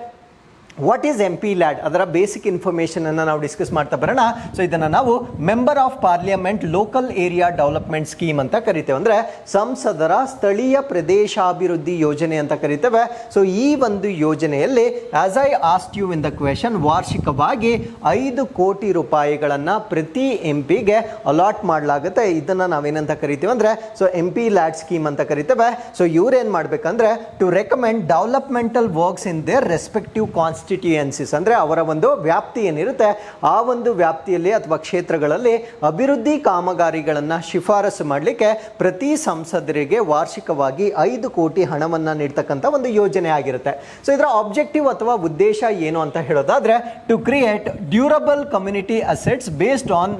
ವಾಟ್ ಈಸ್ MP ಲ್ಯಾಡ್, ಅದರ ಬೇಸಿಕ್ ಇನ್ಫಾರ್ಮೇಷನ್ ಅನ್ನು ನಾವು ಡಿಸ್ಕಸ್ ಮಾಡ್ತಾ ಬರೋಣ. ಸೊ ಇದನ್ನು ನಾವು member of parliament local area development scheme ಅಂತ ಕರಿತೇವೆ. ಅಂದರೆ ಸಂಸದರ ಸ್ಥಳೀಯ ಪ್ರದೇಶಾಭಿವೃದ್ಧಿ ಯೋಜನೆ ಅಂತ ಕರಿತೇವೆ. ಸೊ ಈ ಒಂದು ಯೋಜನೆಯಲ್ಲಿ as I asked you in the question ವಾರ್ಷಿಕವಾಗಿ 5 ಕೋಟಿ ರೂಪಾಯಿಗಳನ್ನು ಪ್ರತಿ MP-ಗೆ ಅಲಾಟ್ ಮಾಡಲಾಗುತ್ತೆ. ಇದನ್ನು ನಾವೇನಂತ ಕರಿತೀವಿ ಅಂದರೆ ಸೊ MP ಲ್ಯಾಡ್ ಸ್ಕೀಮ್ ಅಂತ ಕರಿತೇವೆ. ಸೊ ಇವ್ರೇನು ಮಾಡಬೇಕಂದ್ರೆ to recommend developmental works in their respective constituencies. ಅಂದರೆ ಅವರ ಒಂದು ವ್ಯಾಪ್ತಿ ಏನಿರುತ್ತೆ ಆ ಒಂದು ವ್ಯಾಪ್ತಿಯಲ್ಲಿ ಅಥವಾ ಕ್ಷೇತ್ರಗಳಲ್ಲಿ ಅಭಿವೃದ್ಧಿ ಕಾಮಗಾರಿಗಳನ್ನು ಶಿಫಾರಸು ಮಾಡಲಿಕ್ಕೆ ಪ್ರತಿ ಸಂಸದರಿಗೆ ವಾರ್ಷಿಕವಾಗಿ 5 ಕೋಟಿ ಹಣವನ್ನು ನೀಡ್ತಕ್ಕಂಥ ಒಂದು ಯೋಜನೆ ಆಗಿರುತ್ತೆ. ಸೊ ಇದರ ಆಬ್ಜೆಕ್ಟಿವ್ ಅಥವಾ ಉದ್ದೇಶ ಏನು ಅಂತ ಹೇಳೋದಾದ್ರೆ to create durable community assets based on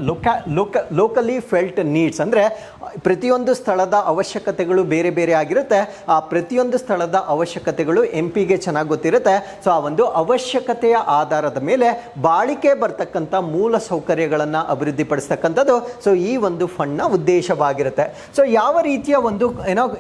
locally felt needs. ಅಂದರೆ ಪ್ರತಿಯೊಂದು ಸ್ಥಳದ ಅವಶ್ಯಕತೆಗಳು ಬೇರೆ ಬೇರೆ ಆಗಿರುತ್ತೆ. ಆ ಪ್ರತಿಯೊಂದು ಸ್ಥಳದ ಅವಶ್ಯಕತೆಗಳು MP-ಗೆ ಚೆನ್ನಾಗಿ ಗೊತ್ತಿರುತ್ತೆ. ಸೊ ಆ ಒಂದು ಅವಶ್ಯಕತೆಯ ಆಧಾರದ ಮೇಲೆ ಬಾಳಿಕೆ ಬರ್ತಕ್ಕಂಥ ಮೂಲ ಸೌಕರ್ಯಗಳನ್ನು ಅಭಿವೃದ್ಧಿಪಡಿಸ್ತಕ್ಕಂಥದ್ದು ಸೊ ಈ ಒಂದು ಫಂಡ್ನ ಉದ್ದೇಶವಾಗಿರುತ್ತೆ. ಸೊ ಯಾವ ರೀತಿಯ ಒಂದು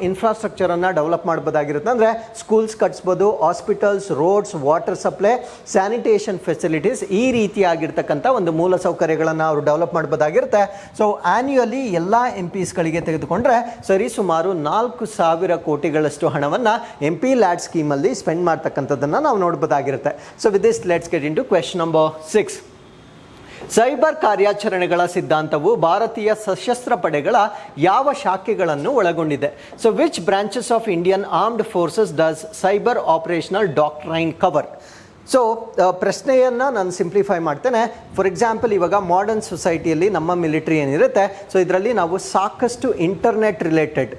ಇನ್ಫ್ರಾಸ್ಟ್ರಕ್ಚರ್ ಅನ್ನ ಡೆವಲಪ್ ಮಾಡಬಹುದಾಗಿರುತ್ತೆ ಅಂದರೆ ಸ್ಕೂಲ್ಸ್ ಕಟ್ಸ್ಬೋದು, hospitals, roads, water supply, sanitation facilities, ಈ ರೀತಿಯಾಗಿರ್ತಕ್ಕಂಥ ಒಂದು ಮೂಲ ಸೌಕರ್ಯಗಳನ್ನು ಅವರು ಡೆವಲಪ್ ಮಾಡಬಹುದಾಗಿರುತ್ತೆ. ಸೊ ಆನ್ಯುಯಲಿ ಎಲ್ಲ MPsಗಳಿಗೆ ತೆಗೆದುಕೊಂಡ್ರೆ ಸರಿ ಸುಮಾರು 4,000 ಕೋಟಿಗಳಷ್ಟು ಹಣವನ್ನು MP ಲ್ಯಾಡ್ ಸ್ಕೀಮಲ್ಲಿ ಸ್ಪೆಂಡ್ ಮಾಡ್ತಕ್ಕಂಥದ್ದನ್ನು ನಾವು ನೋಡಬಹುದಾಗಿರುತ್ತೆ. So with this let's get in to question number 6. Cyber ಕಾರ್ಯಾಚರಣೆಗಳ ಸಿದ್ಧಾಂತವು ಭಾರತೀಯ ಸಶಸ್ತ್ರ ಪಡೆಗಳ ಯಾವ ಶಾಖೆಗಳನ್ನು ಒಳಗೊಂಡಿದೆ? So which branches of Indian armed forces does cyber operational doctrine cover? So ಪ್ರಶ್ನೆಯನ್ನು ನಾನು ಸಿಂಪ್ಲಿಫೈ ಮಾಡ್ತೇನೆ. ಫಾರ್ ಎಕ್ಸಾಂಪಲ್, ಇವಾಗ ಮಾಡರ್ನ್ ಸೊಸೈಟಿಯಲ್ಲಿ ನಮ್ಮ ಮಿಲಿಟ್ರಿ ಏನಿರುತ್ತೆ ಸೊ ಇದರಲ್ಲಿ ನಾವು ಸಾಕಷ್ಟು internet related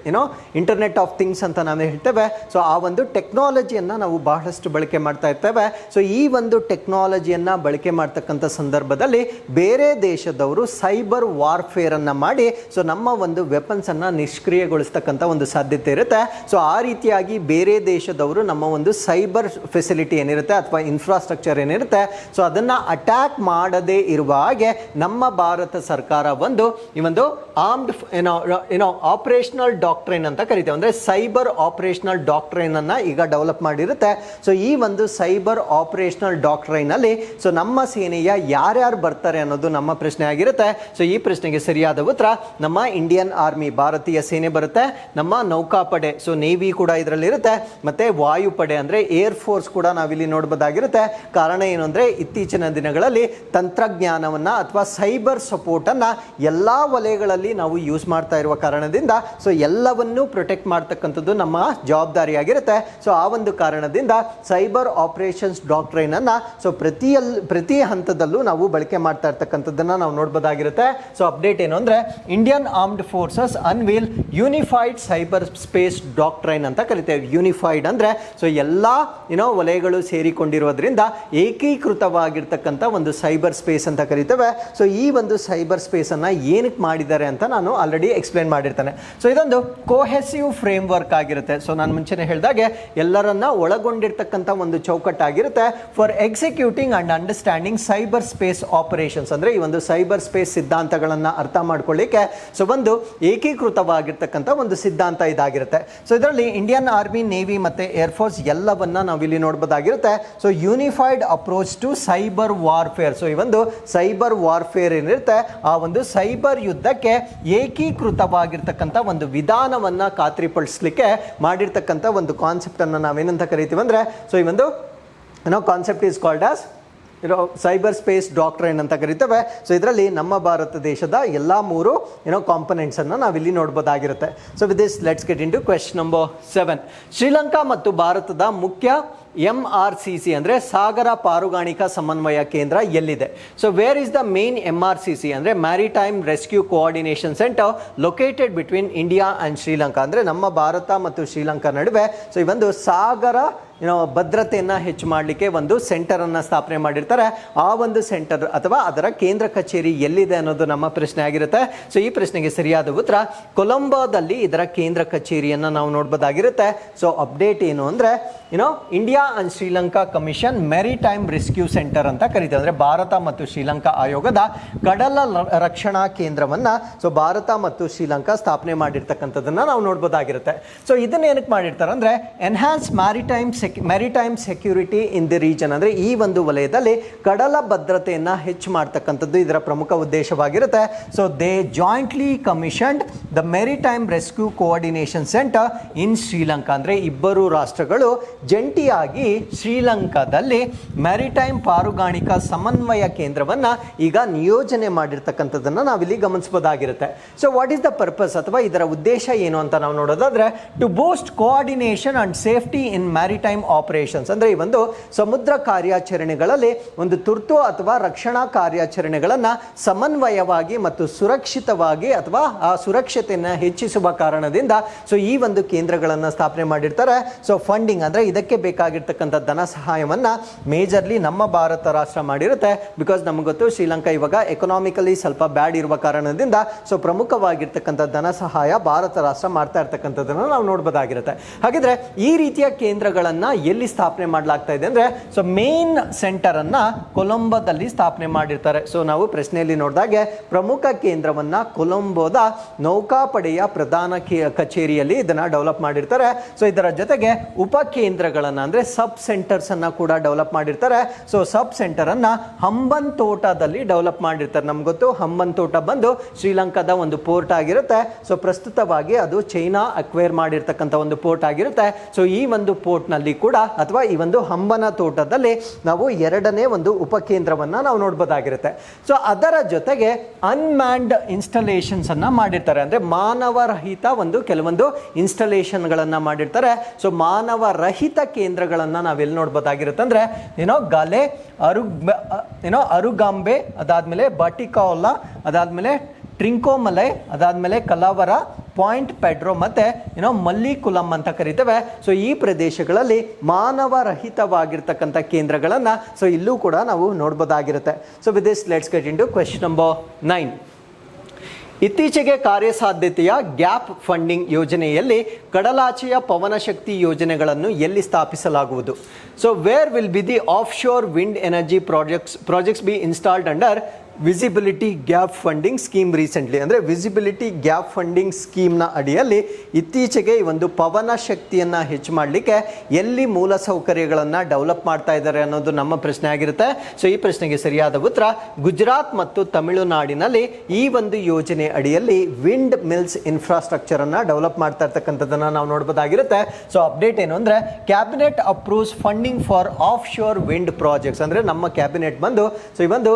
internet of things ಅಂತ ನಾವು ಹೇಳ್ತೇವೆ. ಸೊ ಆ ಒಂದು ಟೆಕ್ನಾಲಜಿಯನ್ನು ನಾವು ಬಹಳಷ್ಟು ಬಳಕೆ ಮಾಡ್ತಾ ಇರ್ತೇವೆ. ಸೊ ಈ ಒಂದು ಟೆಕ್ನಾಲಜಿಯನ್ನು ಬಳಕೆ ಮಾಡ್ತಕ್ಕಂಥ ಸಂದರ್ಭದಲ್ಲಿ ಬೇರೆ ದೇಶದವರು ಸೈಬರ್ ವಾರ್ಫೇರನ್ನು ಮಾಡಿ ಸೊ ನಮ್ಮ ಒಂದು ವೆಪನ್ಸನ್ನು ನಿಷ್ಕ್ರಿಯಗೊಳಿಸ್ತಕ್ಕಂಥ ಒಂದು ಸಾಧ್ಯತೆ ಇರುತ್ತೆ. ಸೊ ಆ ರೀತಿಯಾಗಿ ಬೇರೆ ದೇಶದವರು ನಮ್ಮ ಒಂದು ಸೈಬರ್ ಫೆಸಿಲಿಟಿ ಏನಿರುತ್ತೆ ಅಥವಾ ಇನ್ಫ್ರಾಸ್ಟ್ರಕ್ಚರ್ ಏನಿರುತ್ತೆ ಸೊ ಅದನ್ನು ಅಟ್ಯಾಕ್ ಮಾಡದೇ ಇರುವ ಹಾಗೆ ನಮ್ಮ ಭಾರತ ಸರ್ಕಾರ ಈ ಒಂದು ಆರ್ಮ್ಡ್ ಆಪರೇಷನಲ್ ಡಾಕ್ಟ್ರೈನ್ ಅಂತ ಕರಿತೇವೆ, ಅಂದರೆ ಸೈಬರ್ ಆಪರೇಷನಲ್ ಡಾಕ್ಟ್ರೈನ್ ಅನ್ನ ಈಗ ಡೆವಲಪ್ ಮಾಡಿರುತ್ತೆ. ಸೊ ಈ ಒಂದು ಸೈಬರ್ ಆಪರೇಷನಲ್ ಡಾಕ್ಟ್ರೈನ್ ಅಲ್ಲಿ ಸೊ ನಮ್ಮ ಸೇನೆಯ ಯಾರ್ಯಾರು ಬರ್ತಾರೆ ಅನ್ನೋದು ನಮ್ಮ ಪ್ರಶ್ನೆ ಆಗಿರುತ್ತೆ. ಸೊ ಈ ಪ್ರಶ್ನೆಗೆ ಸರಿಯಾದ ಉತ್ತರ ನಮ್ಮ ಇಂಡಿಯನ್ ಆರ್ಮಿ, ಭಾರತೀಯ ಸೇನೆ ಬರುತ್ತೆ, ನಮ್ಮ ನೌಕಾಪಡೆ ಸೊ ನೇವಿ ಕೂಡ ಇದರಲ್ಲಿ ಇರುತ್ತೆ, ಮತ್ತೆ ವಾಯುಪಡೆ ಅಂದ್ರೆ ಏರ್ ಫೋರ್ಸ್ ಕೂಡ ನಾವಿಲ್ಲಿ ನೋಡಬಹುದಾಗಿರುತ್ತೆ. ಕಾರಣ ಏನು ಅಂದ್ರೆ ಇತ್ತೀಚಿನ ದಿನಗಳಲ್ಲಿ ತಂತ್ರಜ್ಞಾನವನ್ನ ಅಥವಾ ಸೈಬರ್ ಸಪೋರ್ಟ್ ಅನ್ನ ಎಲ್ಲಾ ವಲಯಗಳಲ್ಲಿ ನಾವು ಯೂಸ್ ಮಾಡ್ತಾ ಇರುವ ಕಾರಣದಿಂದ ಸೊ ಎಲ್ಲವನ್ನೂ ಪ್ರೊಟೆಕ್ಟ್ ಮಾಡ್ತಕ್ಕಂಥದ್ದು ನಮ್ಮ ಜವಾಬ್ದಾರಿಯಾಗಿರುತ್ತೆ. ಸೊ ಆ ಒಂದು ಕಾರಣದಿಂದ ಸೈಬರ್ ಆಪರೇಷನ್ಸ್ ಡಾಕ್ಟ್ರೈನ್ ಅನ್ನ ಸೊ ಪ್ರತಿ ಹಂತದಲ್ಲೂ ನಾವು ಬಳಕೆ ಮಾಡ್ತಾ ಇರ್ತಕ್ಕಂಥದ್ದನ್ನ ನಾವು ನೋಡಬಹುದಾಗಿರುತ್ತೆ. ಸೊ ಅಪ್ಡೇಟ್ ಏನು ಅಂದ್ರೆ Indian armed forces unveil unified cyber space doctrine ಅಂತ ಕರಿತೇವೆ. ಯೂನಿಫೈಡ್ ಅಂದ್ರೆ ಸೊ ಎಲ್ಲಾ ವಲಯಗಳು ಸೇರಿಕೊಂಡಿರೋದ್ರಿಂದ ಏಕೀಕೃತವಾಗಿರ್ತಕ್ಕಂಥ ಒಂದು ಸೈಬರ್ ಸ್ಪೇಸ್ ಅಂತ ಕರಿತೇವೆ. ಸೊ ಈ ಒಂದು ಸೈಬರ್ ಸ್ಪೇಸ್ ಅನ್ನ ಏನಕ್ಕೆ ಮಾಡಿದ್ದಾರೆ ಅಂತ ನಾನು ಆಲ್ರೆಡಿ ಎಕ್ಸ್ಪ್ಲೇನ್ ಮಾಡಿರ್ತೇನೆ. ಸೊ ಇದೊಂದು ಕೋಹೆಸಿವ್ ಫ್ರೇಮ್ ವರ್ಕ್ ಆಗಿರುತ್ತೆ. ಸೊ ನಾನು ಮುಂಚೆನೆ ಹೇಳಿದಾಗೆ ಎಲ್ಲರನ್ನ ಒಳಗೊಂಡಿರ್ತಕ್ಕಂಥ ಒಂದು ಚೌಕಟ್ಟಾಗಿರುತ್ತೆ for executing and understanding cyber space operations. ಅಂದ್ರೆ ಈ ಒಂದು ಸೈಬರ್ ಸ್ಪೇಸ್ ಸಿದ್ಧಾಂತಗಳನ್ನ ಅರ್ಥ ಮಾಡ್ಕೊಳ್ಳಿಕ್ಕೆ ಸೊ ಒಂದು ಏಕೀಕೃತವಾಗಿರ್ತಕ್ಕಂಥ ಒಂದು ಸಿದ್ಧಾಂತ ಇದಾಗಿರುತ್ತೆ. ಸೊ ಇದರಲ್ಲಿ ಇಂಡಿಯನ್ ಆರ್ಮಿ, ನೇವಿ ಮತ್ತೆ ಏರ್ಫೋರ್ಸ್ ಎಲ್ಲವನ್ನ ನಾವು ಇಲ್ಲಿ ನೋಡಬಹುದಾಗಿರುತ್ತೆ. So unified approach to cyber warfare. So ಈ ಒಂದು ಸೈಬರ್ ವಾರ್ಫೇರ್ ಏನಿರುತ್ತೆ ಆ ಒಂದು ಸೈಬರ್ ಯುದ್ಧಕ್ಕೆ ಏಕೀಕೃತವಾಗಿರ್ತಕ್ಕಂಥ ಒಂದು ವಿಧಾನವನ್ನ ಖಾತ್ರಿಪಡಿಸಲಿಕ್ಕೆ ಮಾಡಿರ್ತಕ್ಕಂಥ ಒಂದು ಕಾನ್ಸೆಪ್ಟ್ ಅನ್ನು ನಾವೇನಂತ ಕರಿತೀವಿ ಅಂದ್ರೆ ಸೊ ಈ ಒಂದು concept is called as cyber space doctrine ಅಂತ ಕರಿತೇವೆ. ಸೊ ಇದರಲ್ಲಿ ನಮ್ಮ ಭಾರತ ದೇಶದ ಎಲ್ಲ 3 ಕಾಂಪೊನೆಂಟ್ಸ್ ಅನ್ನು ನಾವಿಲ್ಲಿ ನೋಡಬಹುದಾಗಿರುತ್ತೆ. So with this let's get into question number 7. Sri Lanka ಮತ್ತು ಭಾರತದ ಮುಖ್ಯ MRCC ಅಂದರೆ ಸಾಗರ ಪಾರುಗಾಣಿಕಾ ಸಮನ್ವಯ ಕೇಂದ್ರ ಎಲ್ಲಿದೆ? So where is the main MRCC ಅಂದರೆ maritime rescue coordination centre located between India and Sri Lanka. ಅಂದರೆ ನಮ್ಮ ಭಾರತ ಮತ್ತು ಶ್ರೀಲಂಕಾ ನಡುವೆ ಸೊ ಈ ಒಂದು ಸಾಗರ ಭದ್ರತೆಯನ್ನು ಹೆಚ್ಚು ಮಾಡಲಿಕ್ಕೆ ಒಂದು ಸೆಂಟರನ್ನು ಸ್ಥಾಪನೆ ಮಾಡಿರ್ತಾರೆ. ಆ ಒಂದು ಸೆಂಟರ್ ಅಥವಾ ಅದರ ಕೇಂದ್ರ ಕಚೇರಿ ಎಲ್ಲಿದೆ ಅನ್ನೋದು ನಮ್ಮ ಪ್ರಶ್ನೆ ಆಗಿರುತ್ತೆ. ಸೊ ಈ ಪ್ರಶ್ನೆಗೆ ಸರಿಯಾದ ಉತ್ತರ ಕೊಲಂಬೋದಲ್ಲಿ ಇದರ ಕೇಂದ್ರ ಕಚೇರಿಯನ್ನು ನಾವು ನೋಡಬಹುದಾಗಿರುತ್ತೆ. ಸೊ ಅಪ್ಡೇಟ್ ಏನು ಅಂದರೆ India and Sri Lanka commission maritime rescue centre ಅಂತ ಕರೀತಾರೆ. ಅಂದರೆ ಭಾರತ ಮತ್ತು ಶ್ರೀಲಂಕಾ ಆಯೋಗದ ಕಡಲ ರಕ್ಷಣಾ ಕೇಂದ್ರವನ್ನು ಸೊ ಭಾರತ ಮತ್ತು ಶ್ರೀಲಂಕಾ ಸ್ಥಾಪನೆ ಮಾಡಿರ್ತಕ್ಕಂಥದ್ದನ್ನು ನಾವು ನೋಡಬಹುದಾಗಿರುತ್ತೆ. ಸೊ ಇದನ್ನ ಏನಕ್ಕೆ ಮಾಡಿರ್ತಾರೆ ಅಂದರೆ enhance maritime security in the region. ಅಂದರೆ ಈ ಒಂದು ವಲಯದಲ್ಲಿ ಕಡಲ ಭದ್ರತೆಯನ್ನು ಹೆಚ್ಚು ಮಾಡ್ತಕ್ಕಂಥದ್ದು ಇದರ ಪ್ರಮುಖ ಉದ್ದೇಶವಾಗಿರುತ್ತೆ. So they jointly commissioned the maritime rescue coordination centre in Sri Lanka. ಅಂದರೆ ಇಬ್ಬರು ರಾಷ್ಟ್ರಗಳು ಜಂಟಿಯಾಗಿ ಶ್ರೀಲಂಕಾದಲ್ಲಿ ಮ್ಯಾರಿಟೈಮ್ ಪಾರುಗಾಣಿಕಾ ಸಮನ್ವಯ ಕೇಂದ್ರವನ್ನು ಈಗ ನಿಯೋಜನೆ ಮಾಡಿರ್ತಕ್ಕಂಥದ್ದನ್ನು ನಾವಿಲ್ಲಿ ಗಮನಿಸಬಹುದಾಗಿರುತ್ತೆ. So what is the purpose ಅಥವಾ ಇದರ ಉದ್ದೇಶ ಏನು ಅಂತ ನಾವು ನೋಡೋದಾದ್ರೆ to boost coordination and safety in maritime operations. ಅಂದರೆ ಈ ಒಂದು ಸಮುದ್ರ ಕಾರ್ಯಾಚರಣೆಗಳಲ್ಲಿ ಒಂದು ತುರ್ತು ಅಥವಾ ರಕ್ಷಣಾ ಕಾರ್ಯಾಚರಣೆಗಳನ್ನು ಸಮನ್ವಯವಾಗಿ ಮತ್ತು ಸುರಕ್ಷಿತವಾಗಿ ಅಥವಾ ಆ ಸುರಕ್ಷತೆಯನ್ನು ಹೆಚ್ಚಿಸುವ ಕಾರಣದಿಂದ ಸೊ ಈ ಒಂದು ಕೇಂದ್ರಗಳನ್ನು ಸ್ಥಾಪನೆ ಮಾಡಿರ್ತಾರೆ. ಸೊ ಫಂಡಿಂಗ್ ಅಂದರೆ ಇದಕ್ಕೆ ಬೇಕಾಗಿರ್ತಕ್ಕಂಥ ಧನ ಸಹಾಯವನ್ನು ಮೇಜರ್ಲಿ ನಮ್ಮ ಭಾರತ ರಾಷ್ಟ್ರ ಮಾಡಿರುತ್ತೆ. ಬಿಕಾಸ್ ನಮ್ಗೆ ಗೊತ್ತು ಶ್ರೀಲಂಕಾ ಇವಾಗ ಎಕನಾಮಿಕಲಿ ಸ್ವಲ್ಪ ಬ್ಯಾಡ್ ಇರುವ ಕಾರಣದಿಂದ ಸೊ ಪ್ರಮುಖವಾಗಿರ್ತಕ್ಕಂಥ ಧನ ಸಹಾಯ ಭಾರತ ರಾಷ್ಟ್ರ ಮಾಡ್ತಾ ಇರ್ತಕ್ಕಂಥದ್ದನ್ನು ನಾವು ನೋಡಬಹುದಾಗಿರುತ್ತೆ. ಹಾಗಿದ್ರೆ ಈ ರೀತಿಯ ಕೇಂದ್ರಗಳನ್ನು ಎಲ್ಲಿ ಸ್ಥಾಪನೆ ಮಾಡಲಾಗ್ತಾ ಇದೆ ಅಂದರೆ ಸೊ ಮೇನ್ ಸೆಂಟರ್ ಅನ್ನ ಕೊಲಂಬೋದಲ್ಲಿ ಸ್ಥಾಪನೆ ಮಾಡಿರ್ತಾರೆ. ಸೊ ನಾವು ಪ್ರಶ್ನೆಯಲ್ಲಿ ನೋಡಿದಾಗೆ ಪ್ರಮುಖ ಕೇಂದ್ರವನ್ನ ಕೊಲಂಬೋದ ನೌಕಾಪಡೆಯ ಪ್ರಧಾನ ಕಚೇರಿಯಲ್ಲಿ ಇದನ್ನ ಡೆವಲಪ್ ಮಾಡಿರ್ತಾರೆ. ಸೊ ಇದರ ಜೊತೆಗೆ ಉಪ ಕೇಂದ್ರಗಳನ್ನು ಅಂದರೆ ಸಬ್ ಸೆಂಟರ್ಸ್ ಅನ್ನ ಕೂಡ ಡೆವಲಪ್ ಮಾಡಿರ್ತಾರೆ. ಸೊ ಸಬ್ ಸೆಂಟರ್ ಅನ್ನ ಹಂಬನ್ ತೋಟದಲ್ಲಿ ಡೆವಲಪ್ ಮಾಡಿರ್ತಾರೆ. ನಮ್ಗೆ ಗೊತ್ತು ಹಂಬನ್ ತೋಟ ಬಂದು ಶ್ರೀಲಂಕಾದ ಒಂದು ಪೋರ್ಟ್ ಆಗಿರುತ್ತೆ. ಸೊ ಪ್ರಸ್ತುತವಾಗಿ ಅದು ಚೈನಾ ಅಕ್ವೈರ್ ಮಾಡಿರ್ತಕ್ಕಂಥ ಒಂದು ಪೋರ್ಟ್ ಆಗಿರುತ್ತೆ. ಸೊ ಈ ಒಂದು ಪೋರ್ಟ್ ನಲ್ಲಿ ಕೂಡ ಅಥವಾ ಈ ಒಂದು ಹಂಬನ ತೋಟದಲ್ಲಿ ನಾವು 2ನೇ ಒಂದು ಉಪಕೇಂದ್ರವನ್ನ ನಾವು ನೋಡಬಹುದಾಗಿರುತ್ತೆ. ಸೊ ಅದರ ಜೊತೆಗೆ ಅನ್ಮ್ಯಾನ್ಡ್ ಇನ್ಸ್ಟಾಲೇಷನ್ಸ್ ಅನ್ನ ಮಾಡಿರ್ತಾರೆ. ಅಂದ್ರೆ ಮಾನವರಹಿತ ಒಂದು ಕೆಲವೊಂದು ಇನ್ಸ್ಟಾಲೇಷನ್ಗಳನ್ನ ಮಾಡಿರ್ತಾರೆ. ಸೊ ಮಾನವರಹಿತ ಕೇಂದ್ರಗಳನ್ನ ನಾವೆಲ್ಲಿ ನೋಡಬಹುದಾಗಿರುತ್ತೆ ಅಂದ್ರೆ ಗಾಲೆ, ಅರುಗಾಂಬೆ, ಅದಾದ್ಮೇಲೆ ಬಾಟಿಕಾವಲ್ಲ, ಅದಾದ್ಮೇಲೆ ಟ್ರಿಂಕೋಮಲೈ, ಅದಾದ್ಮೇಲೆ ಕಲಾವರ, ಪಾಯಿಂಟ್ ಪೆಡ್ರೋ ಮತ್ತೆ ಮಲ್ಲಿಕುಲಂ ಅಂತ ಕರಿತೇವೆ. ಸೊ ಈ ಪ್ರದೇಶಗಳಲ್ಲಿ ಮಾನವರಹಿತವಾಗಿರ್ತಕ್ಕಂಥ ಕೇಂದ್ರಗಳನ್ನು ಸೊ ಇಲ್ಲೂ ಕೂಡ ನಾವು ನೋಡಬಹುದಾಗಿರುತ್ತೆ. So with this let's get into question number 9. ಇತ್ತೀಚೆಗೆ ಕಾರ್ಯಸಾಧ್ಯತೆಯ ಗ್ಯಾಪ್ ಫಂಡಿಂಗ್ ಯೋಜನೆಯಲ್ಲಿ ಕಡಲಾಚೆಯ ಪವನಶಕ್ತಿ ಯೋಜನೆಗಳನ್ನು ಎಲ್ಲಿ ಸ್ಥಾಪಿಸಲಾಗುವುದು? So where will be the of sure wind energy projects B installed under visibility gap funding scheme recently. ಅಂದರೆ ವಿಸಿಬಿಲಿಟಿ ಗ್ಯಾಪ್ ಫಂಡಿಂಗ್ ಸ್ಕೀಮ್ನ ಅಡಿಯಲ್ಲಿ ಇತ್ತೀಚೆಗೆ ಈ ಒಂದು ಪವನ ಶಕ್ತಿಯನ್ನು ಹೆಚ್ಚು ಮಾಡಲಿಕ್ಕೆ ಎಲ್ಲಿ ಮೂಲಸೌಕರ್ಯಗಳನ್ನು ಡೆವಲಪ್ ಮಾಡ್ತಾ ಇದ್ದಾರೆ ಅನ್ನೋದು ನಮ್ಮ ಪ್ರಶ್ನೆ ಆಗಿರುತ್ತೆ. ಸೊ ಈ ಪ್ರಶ್ನೆಗೆ ಸರಿಯಾದ ಉತ್ತರ ಗುಜರಾತ್ ಮತ್ತು ತಮಿಳುನಾಡಿನಲ್ಲಿ ಈ ಒಂದು ಯೋಜನೆ ಅಡಿಯಲ್ಲಿ ವಿಂಡ್ ಮಿಲ್ಸ್ ಇನ್ಫ್ರಾಸ್ಟ್ರಕ್ಚರನ್ನು ಡೆವಲಪ್ ಮಾಡ್ತಾ ಇರ್ತಕ್ಕಂಥದ್ದನ್ನು ನಾವು ನೋಡ್ಬೋದಾಗಿರುತ್ತೆ. ಸೊ ಅಪ್ಡೇಟ್ ಏನು ಅಂದರೆ cabinet approves funding for of sure wind projects. ಅಂದರೆ ನಮ್ಮ ಕ್ಯಾಬಿನೆಟ್ ಬಂದು ಸೊ ಈ ಒಂದು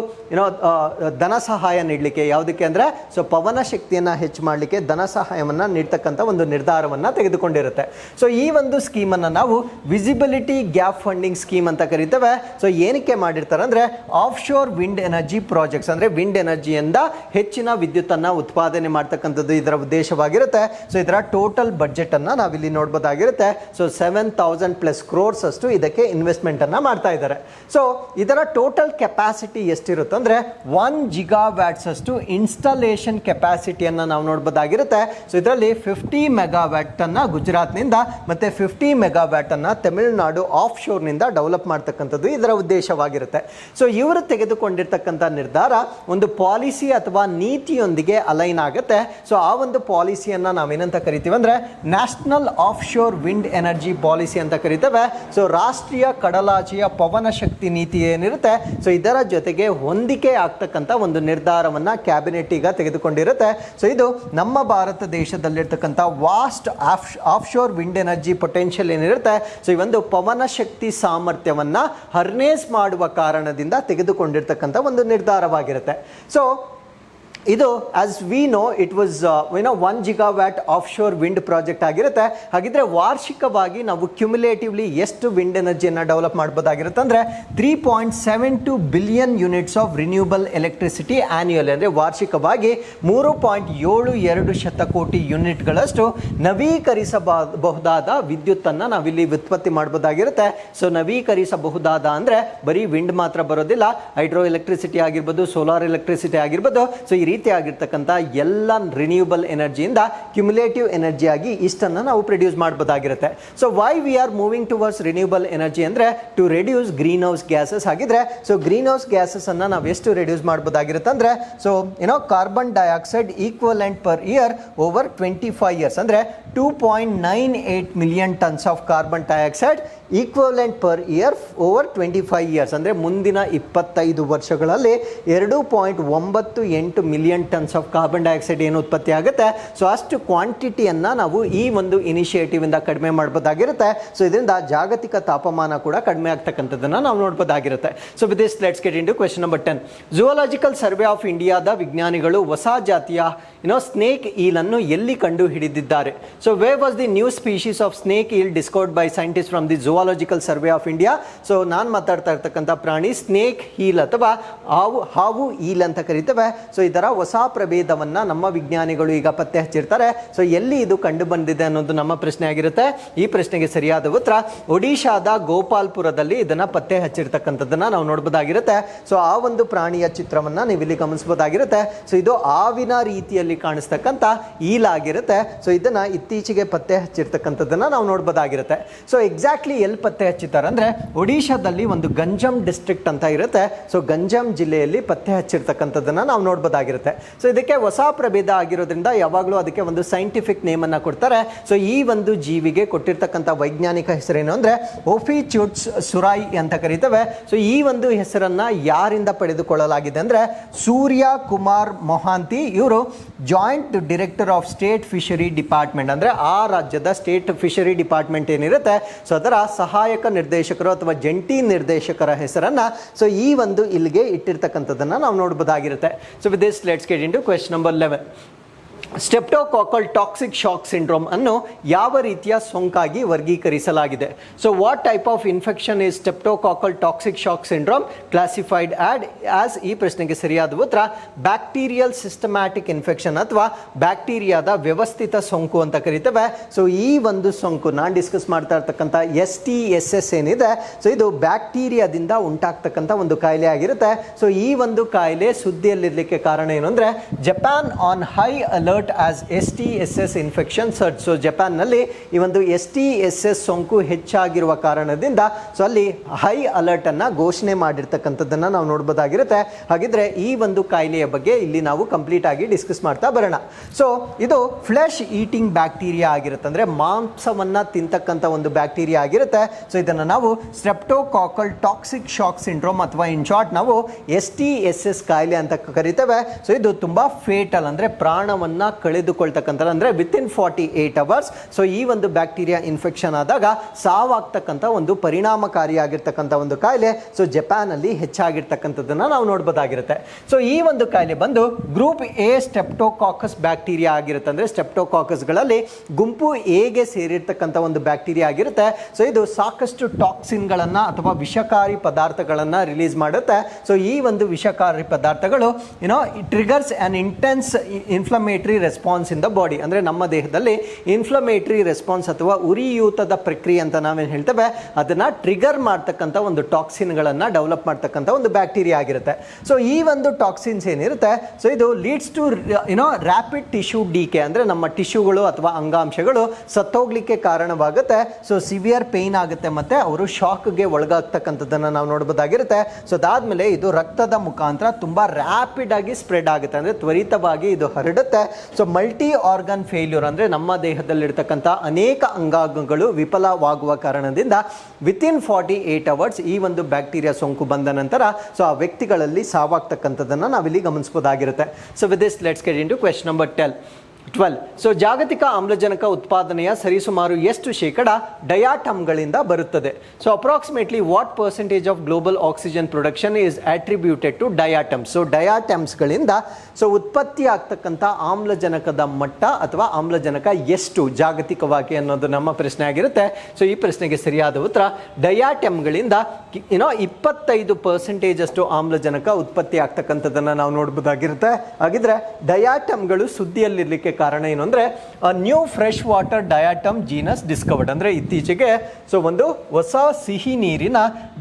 ಧನ ಸಹಾಯ ನೀಡಲಿಕ್ಕೆ ಯಾವುದಕ್ಕೆ ಅಂದರೆ ಸೊ ಪವನ ಶಕ್ತಿಯನ್ನು ಹೆಚ್ಚು ಮಾಡಲಿಕ್ಕೆ ಧನ ಸಹಾಯವನ್ನು ನೀಡ್ತಕ್ಕಂಥ ಒಂದು ನಿರ್ಧಾರವನ್ನು ತೆಗೆದುಕೊಂಡಿರುತ್ತೆ. ಸೊ ಈ ಒಂದು ಸ್ಕೀಮನ್ನು ನಾವು ವಿಸಿಬಿಲಿಟಿ ಗ್ಯಾಪ್ ಫಂಡಿಂಗ್ ಸ್ಕೀಮ್ ಅಂತ ಕರಿತೇವೆ. ಸೊ ಏನಕ್ಕೆ ಮಾಡಿರ್ತಾರೆ ಅಂದರೆ of sure wind energy projects ಅಂದರೆ ವಿಂಡ್ ಎನರ್ಜಿಯಿಂದ ಹೆಚ್ಚಿನ ವಿದ್ಯುತ್ತನ್ನು ಉತ್ಪಾದನೆ ಮಾಡ್ತಕ್ಕಂಥದ್ದು ಇದರ ಉದ್ದೇಶವಾಗಿರುತ್ತೆ. ಸೊ ಇದರ ಟೋಟಲ್ ಬಜೆಟನ್ನು ನಾವಿಲ್ಲಿ ನೋಡ್ಬೋದಾಗಿರುತ್ತೆ. ಸೊ 7,000+ crores ಅಷ್ಟು ಇದಕ್ಕೆ ಇನ್ವೆಸ್ಟ್ಮೆಂಟನ್ನು ಮಾಡ್ತಾ ಇದ್ದಾರೆ. ಸೊ ಇದರ ಟೋಟಲ್ ಕೆಪಾಸಿಟಿ ಎಷ್ಟಿರುತ್ತೆ ಅಂದರೆ 1 GW ಅಷ್ಟು ಇನ್ಸ್ಟಾಲೇಷನ್ ಕೆಪಾಸಿಟಿಯನ್ನು ನಾವು ನೋಡ್ಬೋದಾಗಿರುತ್ತೆ. ಸೊ ಇದರಲ್ಲಿ 50 MW ಗುಜರಾತ್ನಿಂದ ಮತ್ತು 50 MW ತಮಿಳುನಾಡು ಆಫ್ ಶೋರ್ನಿಂದ ಡೆವಲಪ್ ಮಾಡ್ತಕ್ಕಂಥದ್ದು ಇದರ ಉದ್ದೇಶವಾಗಿರುತ್ತೆ. ಸೊ ಇವರು ತೆಗೆದುಕೊಂಡಿರ್ತಕ್ಕಂಥ ನಿರ್ಧಾರ ಒಂದು ಪಾಲಿಸಿ ಅಥವಾ ನೀತಿಯೊಂದಿಗೆ ಅಲೈನ್ ಆಗುತ್ತೆ. ಸೊ ಆ ಒಂದು ಪಾಲಿಸಿಯನ್ನು ನಾವೇನಂತ ಕರಿತೀವಿ ಅಂದರೆ national of sure wind energy policy ಅಂತ ಕರಿತೇವೆ. ಸೊ ರಾಷ್ಟ್ರೀಯ ಕಡಲಾಚೆಯ ಪವನ ಶಕ್ತಿ ನೀತಿ ಏನಿರುತ್ತೆ ಸೊ ಇದರ ಜೊತೆಗೆ ಹೊಂದಿಕೆ ಆಗ್ತಕ್ಕಂಥ ಒಂದು ನಿರ್ಧಾರವನ್ನು ಕ್ಯಾಬಿನೆಟ್ ಈಗ ತೆಗೆದುಕೊಂಡಿರುತ್ತೆ. ಸೊ ಇದು ನಮ್ಮ ಭಾರತ ದೇಶದಲ್ಲಿರ್ತಕ್ಕಂಥ vast offshore wind energy potential ಏನಿರುತ್ತೆ ಸೊ ಈ ಒಂದು ಪವನ ಶಕ್ತಿ ಸಾಮರ್ಥ್ಯವನ್ನು ಹರ್ನೇಸ್ ಮಾಡುವ ಕಾರಣದಿಂದ ತೆಗೆದುಕೊಂಡಿರ್ತಕ್ಕಂಥ ಒಂದು ನಿರ್ಧಾರವಾಗಿರುತ್ತೆ. ಸೊ ಇದು as we know it was 1 GW of sure wind project ಆಗಿರುತ್ತೆ. ಹಾಗಿದ್ರೆ ವಾರ್ಷಿಕವಾಗಿ ನಾವು ಕ್ಯುಮ್ಯುಲೇಟಿವ್ಲಿ ಎಷ್ಟು ವಿಂಡ್ ಎನರ್ಜಿಯನ್ನು ಡೆವಲಪ್ ಮಾಡ್ಬೋದಾಗಿರುತ್ತೆ ಅಂದರೆ 3.72 billion units of renewable electricity annual. ಅಂದರೆ ವಾರ್ಷಿಕವಾಗಿ 3.72 ಶತಕೋಟಿ ಯೂನಿಟ್ಗಳಷ್ಟು ನವೀಕರಿಸಬಹುದಾದ ವಿದ್ಯುತ್ತನ್ನು ನಾವಿಲ್ಲಿ ಉತ್ಪತ್ತಿ ಮಾಡ್ಬೋದಾಗಿರುತ್ತೆ. ಸೊ ನವೀಕರಿಸಬಹುದಾದ ಅಂದರೆ ಬರೀ ವಿಂಡ್ ಮಾತ್ರ ಬರೋದಿಲ್ಲ, ಹೈಡ್ರೋ ಎಲೆಕ್ಟ್ರಿಸಿಟಿ ಆಗಿರ್ಬೋದು, ಸೋಲಾರ್ ಎಲೆಕ್ಟ್ರಿಸಿಟಿ ಆಗಿರ್ಬೋದು. ಸೊ ಈ ರೀತಿ ಆಗಿರ್ತಕ್ಕಂಥ ಎಲ್ಲ ರಿನ್ಯೂಬಲ್ ಎನರ್ಜಿಯಿಂದ ಕ್ಯುಮ್ಯುಲೇಟಿವ್ ಎನರ್ಜಿ ಆಗಿ ಇಷ್ಟನ್ನು ನಾವು ಪ್ರೊಡ್ಯೂಸ್ ಮಾಡ್ಬೋದಾಗಿರುತ್ತೆ. So why we are moving towards renewable energy ಅಂದರೆ to reduce greenhouse gases. ಹಾಗಿದ್ರೆ ಸೊ ಗ್ರೀನ್ ಹೌಸ್ ಗ್ಯಾಸಸ್ ಅನ್ನು ನಾವು ಎಷ್ಟು ರೆಡ್ಯೂಸ್ ಮಾಡ್ಬೋದಾಗಿರುತ್ತೆ ಅಂದರೆ so carbon dioxide equivalent per year over 25 years ಅಂದರೆ 2.98 million tons of carbon dioxide equivalent per year over 25 years ಅಂದರೆ ಮುಂದಿನ 25 ವರ್ಷಗಳಲ್ಲಿ 2.98 million tons of carbon dioxide ಏನು ಉತ್ಪತ್ತಿ ಆಗುತ್ತೆ ಸೊ ಅಷ್ಟು ಕ್ವಾಂಟಿಟಿಯನ್ನು ನಾವು ಈ ಒಂದು ಇನಿಷಿಯೇಟಿವ್ ಇಂದ ಕಡಿಮೆ ಮಾಡ್ಬೋದಾಗಿರುತ್ತೆ. ಸೊ ಇದರಿಂದ ಜಾಗತಿಕ ತಾಪಮಾನ ಕೂಡ ಕಡಿಮೆ ಆಗ್ತಕ್ಕಂಥದ್ದನ್ನು ನಾವು ನೋಡ್ಬೋದಾಗಿರುತ್ತೆ. So with this let's get into question number 10. Zoological survey of ಇಂಡಿಯಾದ ವಿಜ್ಞಾನಿಗಳು ಹೊಸ ಜಾತಿಯ ಸ್ನೇಕ್ ಈಲ್ ಅನ್ನು ಎಲ್ಲಿ ಕಂಡು ಹಿಡಿದಿದ್ದಾರೆ? So where was the new species of snake eel discovered by scientist from the zoological survey of India. So ನಾನು ಮಾತಾಡ್ತಾ ಇರ್ತಕ್ಕಂಥ ಪ್ರಾಣಿ ಸ್ನೇಕ್ ಈಲ್ ಅಥವಾ ಹಾವು ಈಲ್ ಅಂತ ಕರಿತೇವೆ. ಸೊ ಇದರ ಹೊಸ ಪ್ರಭೇದವನ್ನು ನಮ್ಮ ವಿಜ್ಞಾನಿಗಳು ಈಗ ಪತ್ತೆ ಹಚ್ಚಿರ್ತಾರೆ. ಸೊ ಎಲ್ಲಿ ಇದು ಕಂಡು ಬಂದಿದೆ ಅನ್ನೋದು ನಮ್ಮ ಪ್ರಶ್ನೆ ಆಗಿರುತ್ತೆ. ಈ ಪ್ರಶ್ನೆಗೆ ಸರಿಯಾದ ಉತ್ತರ ಒಡಿಶಾದ ಗೋಪಾಲ್ಪುರದಲ್ಲಿ ಇದನ್ನು ಪತ್ತೆ ಹಚ್ಚಿರ್ತಕ್ಕಂಥದ್ದನ್ನು ನಾವು ನೋಡ್ಬೋದಾಗಿರುತ್ತೆ. ಸೊ ಆ ಒಂದು ಪ್ರಾಣಿಯ ಚಿತ್ರವನ್ನು ನೀವು ಇಲ್ಲಿ ಗಮನಿಸಬಹುದಾಗಿರುತ್ತೆ. ಸೊ ಇದು ಹಾವಿನ ರೀತಿಯಲ್ಲಿ ಕಾಣಿಸ್ತಕ್ಕಂಥ ಈಲ್ ಆಗಿರುತ್ತೆ. ಸೊ ಇದನ್ನು ಇತ್ತೀಚೆಗೆ ಪತ್ತೆ ಹಚ್ಚಿರ್ತಕ್ಕಂಥದ್ದನ್ನು ನಾವು ನೋಡ್ಬೋದಾಗಿರುತ್ತೆ. ಸೊ ಎಕ್ಸಾಕ್ಟ್ಲಿ ಎಲ್ಲಿ ಪತ್ತೆ ಹಚ್ಚಿದ್ದಾರೆ ಅಂದರೆ ಒಡಿಶಾದಲ್ಲಿ ಒಂದು ಗಂಜಮ್ ಡಿಸ್ಟ್ರಿಕ್ಟ್ ಅಂತ ಇರುತ್ತೆ. ಸೊ ಗಂಜಮ್ ಜಿಲ್ಲೆಯಲ್ಲಿ ಪತ್ತೆ ಹಚ್ಚಿರ್ತಕ್ಕಂಥದ್ದನ್ನು ನಾವು ನೋಡ್ಬೋದಾಗಿರುತ್ತೆ. ಸೊ ಇದಕ್ಕೆ ಹೊಸ ಪ್ರಭೇದ ಆಗಿರೋದ್ರಿಂದ ಯಾವಾಗಲೂ ಅದಕ್ಕೆ ಒಂದು ಸೈಂಟಿಫಿಕ್ ನೇಮನ್ನು ಕೊಡ್ತಾರೆ. ಸೊ ಈ ಒಂದು ಜೀವಿಗೆ ಕೊಟ್ಟಿರ್ತಕ್ಕಂಥ ವೈಜ್ಞಾನಿಕ ಹೆಸರೇನು ಅಂದರೆ ಓಫಿಚ್ಯೂಟ್ಸ್ ಸುರಾಯ್ ಅಂತ ಕರೀತೇವೆ. ಸೊ ಈ ಒಂದು ಹೆಸರನ್ನು ಯಾರಿಂದ ಪಡೆದುಕೊಳ್ಳಲಾಗಿದೆ ಅಂದರೆ ಸೂರ್ಯ ಕುಮಾರ್ ಮೊಹಾಂತಿ, ಇವರು joint director of state fishery department ಅಂದರೆ ಆ ರಾಜ್ಯದ ಸ್ಟೇಟ್ ಫಿಶರಿ ಡಿಪಾರ್ಟ್ಮೆಂಟ್ ಏನಿರುತ್ತೆ ಸೊ ಅದರ ಸಹಾಯಕ ನಿರ್ದೇಶಕರು ಅಥವಾ ಜಂಟಿ ನಿರ್ದೇಶಕರ ಹೆಸರನ್ನು ಸೊ ಈ ಒಂದು ಇಲ್ಲಿಗೆ ಇಟ್ಟಿರ್ತಕ್ಕಂಥದ್ದನ್ನು ನಾವು ನೋಡ್ಬೋದಾಗಿರುತ್ತೆ. So with this let's get into question number 11. Streptococcal toxic shock syndrome ಅನ್ನು ಯಾವ ರೀತಿಯ ಸೋಂಕಾಗಿ ವರ್ಗೀಕರಿಸಲಾಗಿದೆ? So what type of infection is streptococcal toxic shock syndrome classified as? ಈ ಪ್ರಶ್ನೆಗೆ ಸರಿಯಾದ ಉತ್ತರ ಬ್ಯಾಕ್ಟೀರಿಯಲ್ ಸಿಸ್ಟಮ್ಯಾಟಿಕ್ ಇನ್ಫೆಕ್ಷನ್ ಅಥವಾ ಬ್ಯಾಕ್ಟೀರಿಯಾದ ವ್ಯವಸ್ಥಿತ ಸೋಂಕು ಅಂತ ಕರಿತೇವೆ. ಸೊ ಈ ಒಂದು ಸೋಂಕು ನಾನು ಡಿಸ್ಕಸ್ ಮಾಡ್ತಾ ಇರ್ತಕ್ಕಂಥ STSS ಏನಿದೆ, ಸೊ ಇದು ಬ್ಯಾಕ್ಟೀರಿಯಾದಿಂದ ಉಂಟಾಗ್ತಕ್ಕಂಥ ಒಂದು ಕಾಯಿಲೆ ಆಗಿರುತ್ತೆ. ಸೊ ಈ ಒಂದು ಕಾಯಿಲೆ ಸುದ್ದಿಯಲ್ಲಿರಲಿಕ್ಕೆ ಕಾರಣ ಏನು ಅಂದರೆ, Japan on high alert as STSS infection search. So ಜಪಾನ್ನಲ್ಲಿ ಈ ಒಂದು STSS ಸೋಂಕು ಹೆಚ್ಚಾಗಿರುವ ಕಾರಣದಿಂದ ಸೊ ಅಲ್ಲಿ ಹೈ ಅಲರ್ಟ್ ಅನ್ನ ಘೋಷಣೆ ಮಾಡಿರ್ತಕ್ಕಂಥದ್ದನ್ನ ನಾವು ನೋಡ್ಬೋದಾಗಿರುತ್ತೆ. ಹಾಗಿದ್ರೆ ಈ ಒಂದು ಕಾಯಿಲೆಯ ಬಗ್ಗೆ ಇಲ್ಲಿ ನಾವು ಕಂಪ್ಲೀಟ್ ಆಗಿ ಡಿಸ್ಕಸ್ ಮಾಡ್ತಾ ಬರೋಣ. ಸೊ ಇದು ಫ್ಲೆಶ್ ಈಟಿಂಗ್ ಬ್ಯಾಕ್ಟೀರಿಯಾ ಆಗಿರುತ್ತೆ, ಅಂದ್ರೆ ಮಾಂಸವನ್ನ ತಿಂತಕ್ಕಂಥ ಒಂದು ಬ್ಯಾಕ್ಟೀರಿಯಾ ಆಗಿರುತ್ತೆ. ಸೊ ಇದನ್ನು ನಾವು ಸ್ಟ್ರೆಪ್ಟೋಕಾಕಲ್ ಟಾಕ್ಸಿಕ್ ಶಾಕ್ ಸಿಂಡ್ರೋಮ್ ಅಥವಾ ಇನ್ ಶಾರ್ಟ್ ನಾವು STSS ಕಾಯಿಲೆ ಅಂತ ಕರಿತೇವೆ. ಸೊ ಇದು ತುಂಬಾ ಫೇಟಲ್, ಅಂದ್ರೆ ಪ್ರಾಣವನ್ನ ಕಳೆದುಕೊಳ್ತಕ್ಕಂಥ, ಅಂದ್ರೆ ವಿತಿನ್ 48 ಅವರ್ಸ್. ಸೊ ಈ ಒಂದು ಬ್ಯಾಕ್ಟೀರಿಯಾ ಇನ್ಫೆಕ್ಷನ್ ಆದಾಗ ಸಾವಾಗ್ತಕ್ಕಂಥ ಒಂದು ಪರಿಣಾಮಕಾರಿಯಾಗಿರ್ತಕ್ಕಂಥ ಒಂದು ಕಾಯಿಲೆ ಸೊ ಜಪಾನ್ ಅಲ್ಲಿ ಹೆಚ್ಚಾಗಿರ್ತಕ್ಕಂಥದ್ದನ್ನ ನಾವು ನೋಡ್ಬೋದಾಗಿರುತ್ತೆ. ಸೊ ಈ ಒಂದು ಕಾಯಿಲೆ ಬಂದು ಗ್ರೂಪ್ A ಸ್ಟೆಪ್ಟೋಕಾಕಸ್ ಬ್ಯಾಕ್ಟೀರಿಯಾ ಆಗಿರುತ್ತೆ, ಅಂದ್ರೆ ಸ್ಟೆಪ್ಟೋಕಾಕಸ್ಗಳಲ್ಲಿ ಗುಂಪು ಎಗೆ ಸೇರಿರ್ತಕ್ಕಂಥ ಒಂದು ಬ್ಯಾಕ್ಟೀರಿಯಾ ಆಗಿರುತ್ತೆ. ಸೊ ಇದು ಸಾಕಷ್ಟು ಟಾಕ್ಸಿನ್ಗಳನ್ನ ಅಥವಾ ವಿಷಕಾರಿ ಪದಾರ್ಥಗಳನ್ನ ರಿಲೀಸ್ ಮಾಡುತ್ತೆ. ಸೊ ಈ ಒಂದು ವಿಷಕಾರಿ ಪದಾರ್ಥಗಳು triggers on intense inflammatory response in the body, ಅಂದ್ರೆ ನಮ್ಮ ದೇಹದಲ್ಲಿ ಇನ್ಫ್ಲಮೇಟರಿ ರೆಸ್ಪಾನ್ಸ್ ಅಥವಾ ಉರಿಯೂತದ ಪ್ರಕ್ರಿಯೆ ಅಂತ ನಾವೇನು ಹೇಳ್ತೇವೆ ಅದನ್ನ ಟ್ರಿಗರ್ ಮಾಡ್ತಕ್ಕಂಥ ಒಂದು ಟಾಕ್ಸಿನ್ಗಳನ್ನ ಡೆವಲಪ್ ಮಾಡ್ತಕ್ಕಂಥ ಒಂದು ಬ್ಯಾಕ್ಟೀರಿಯಾ ಆಗಿರುತ್ತೆ. ಸೊ ಈ ಒಂದು ಟಾಕ್ಸಿನ್ಸ್ ಏನಿರುತ್ತೆ, ಸೊ ಇದು leads to rapid tissue decay, ಅಂದ್ರೆ ನಮ್ಮ ಟಿಶ್ಯೂಗಳು ಅಥವಾ ಅಂಗಾಂಶಗಳು ಸತ್ತೋಗ್ಲಿಕ್ಕೆ ಕಾರಣವಾಗುತ್ತೆ. ಸೊ ಸಿವಿಯರ್ ಪೇನ್ ಆಗುತ್ತೆ ಮತ್ತೆ ಅವರು ಶಾಕ್ಗೆ ಒಳಗಾಗ್ತಕ್ಕಂಥದ್ದನ್ನ ನಾವು ನೋಡಬಹುದಾಗಿರುತ್ತೆ. ಸೊ ಅದಾದ್ಮೇಲೆ ಇದು ರಕ್ತದ ಮುಖಾಂತರ ತುಂಬಾ ರ್ಯಾಪಿಡ್ ಆಗಿ ಸ್ಪ್ರೆಡ್ ಆಗುತ್ತೆ, ಅಂದ್ರೆ ತ್ವರಿತವಾಗಿ ಇದು ಹರಡುತ್ತೆ. ಸೊ ಮಲ್ಟಿ ಆರ್ಗನ್ ಫೇಲ್ಯೂರ್, ಅಂದ್ರೆ ನಮ್ಮ ದೇಹದಲ್ಲಿರ್ತಕ್ಕಂಥ ಅನೇಕ ಅಂಗಾಂಗಗಳು ವಿಫಲವಾಗುವ ಕಾರಣದಿಂದ ವಿತಿನ್ 48 ಅವರ್ಸ್ ಈ ಒಂದು ಬ್ಯಾಕ್ಟೀರಿಯಾ ಸೋಂಕು ಬಂದ ನಂತರ ಸೊ ಆ ವ್ಯಕ್ತಿಗಳಲ್ಲಿ ಸಾವಾಗ್ತಕ್ಕಂಥದ್ದನ್ನು ನಾವಿಲ್ಲಿ ಗಮನಿಸಬಹುದಾಗಿರುತ್ತೆ. So with this let's get into question number 12. So ಜಾಗತಿಕ ಆಮ್ಲಜನಕ ಉತ್ಪಾದನೆಯ ಸರಿಸುಮಾರು ಎಷ್ಟು ಶೇಕಡ ಡಯಾಟಮ್ಗಳಿಂದ ಬರುತ್ತದೆ? So approximately what percentage of global oxygen production is attributed to diatoms? So ಡಯಾಟಮ್ಸ್ಗಳಿಂದ ಸೊ ಉತ್ಪತ್ತಿ ಆಗ್ತಕ್ಕಂಥ ಆಮ್ಲಜನಕದ ಮಟ್ಟ ಅಥವಾ ಆಮ್ಲಜನಕ ಎಷ್ಟು ಜಾಗತಿಕವಾಗಿ ಅನ್ನೋದು ನಮ್ಮ ಪ್ರಶ್ನೆ ಆಗಿರುತ್ತೆ. ಸೊ ಈ ಪ್ರಶ್ನೆಗೆ ಸರಿಯಾದ ಉತ್ತರ ಡಯಾಟಮ್ಗಳಿಂದ 25% ಅಷ್ಟು ಆಮ್ಲಜನಕ ಉತ್ಪತ್ತಿ ಆಗ್ತಕ್ಕಂಥದ್ದನ್ನು ನಾವು ನೋಡಬಹುದಾಗಿರುತ್ತೆ. ಹಾಗಿದ್ರೆ ಡಯಾಟಮ್ಗಳು ಸುದ್ದಿಯಲ್ಲಿರಲಿಕ್ಕೆ ಕಾರಣ ಏನು ಅಂದ್ರೆ, new fresh water diatom genus discovered, ಅಂದ್ರೆ ಇತ್ತೀಚೆಗೆ ಸೊ ಒಂದು ಹೊಸ ಸಿಹಿ ನೀರಿನ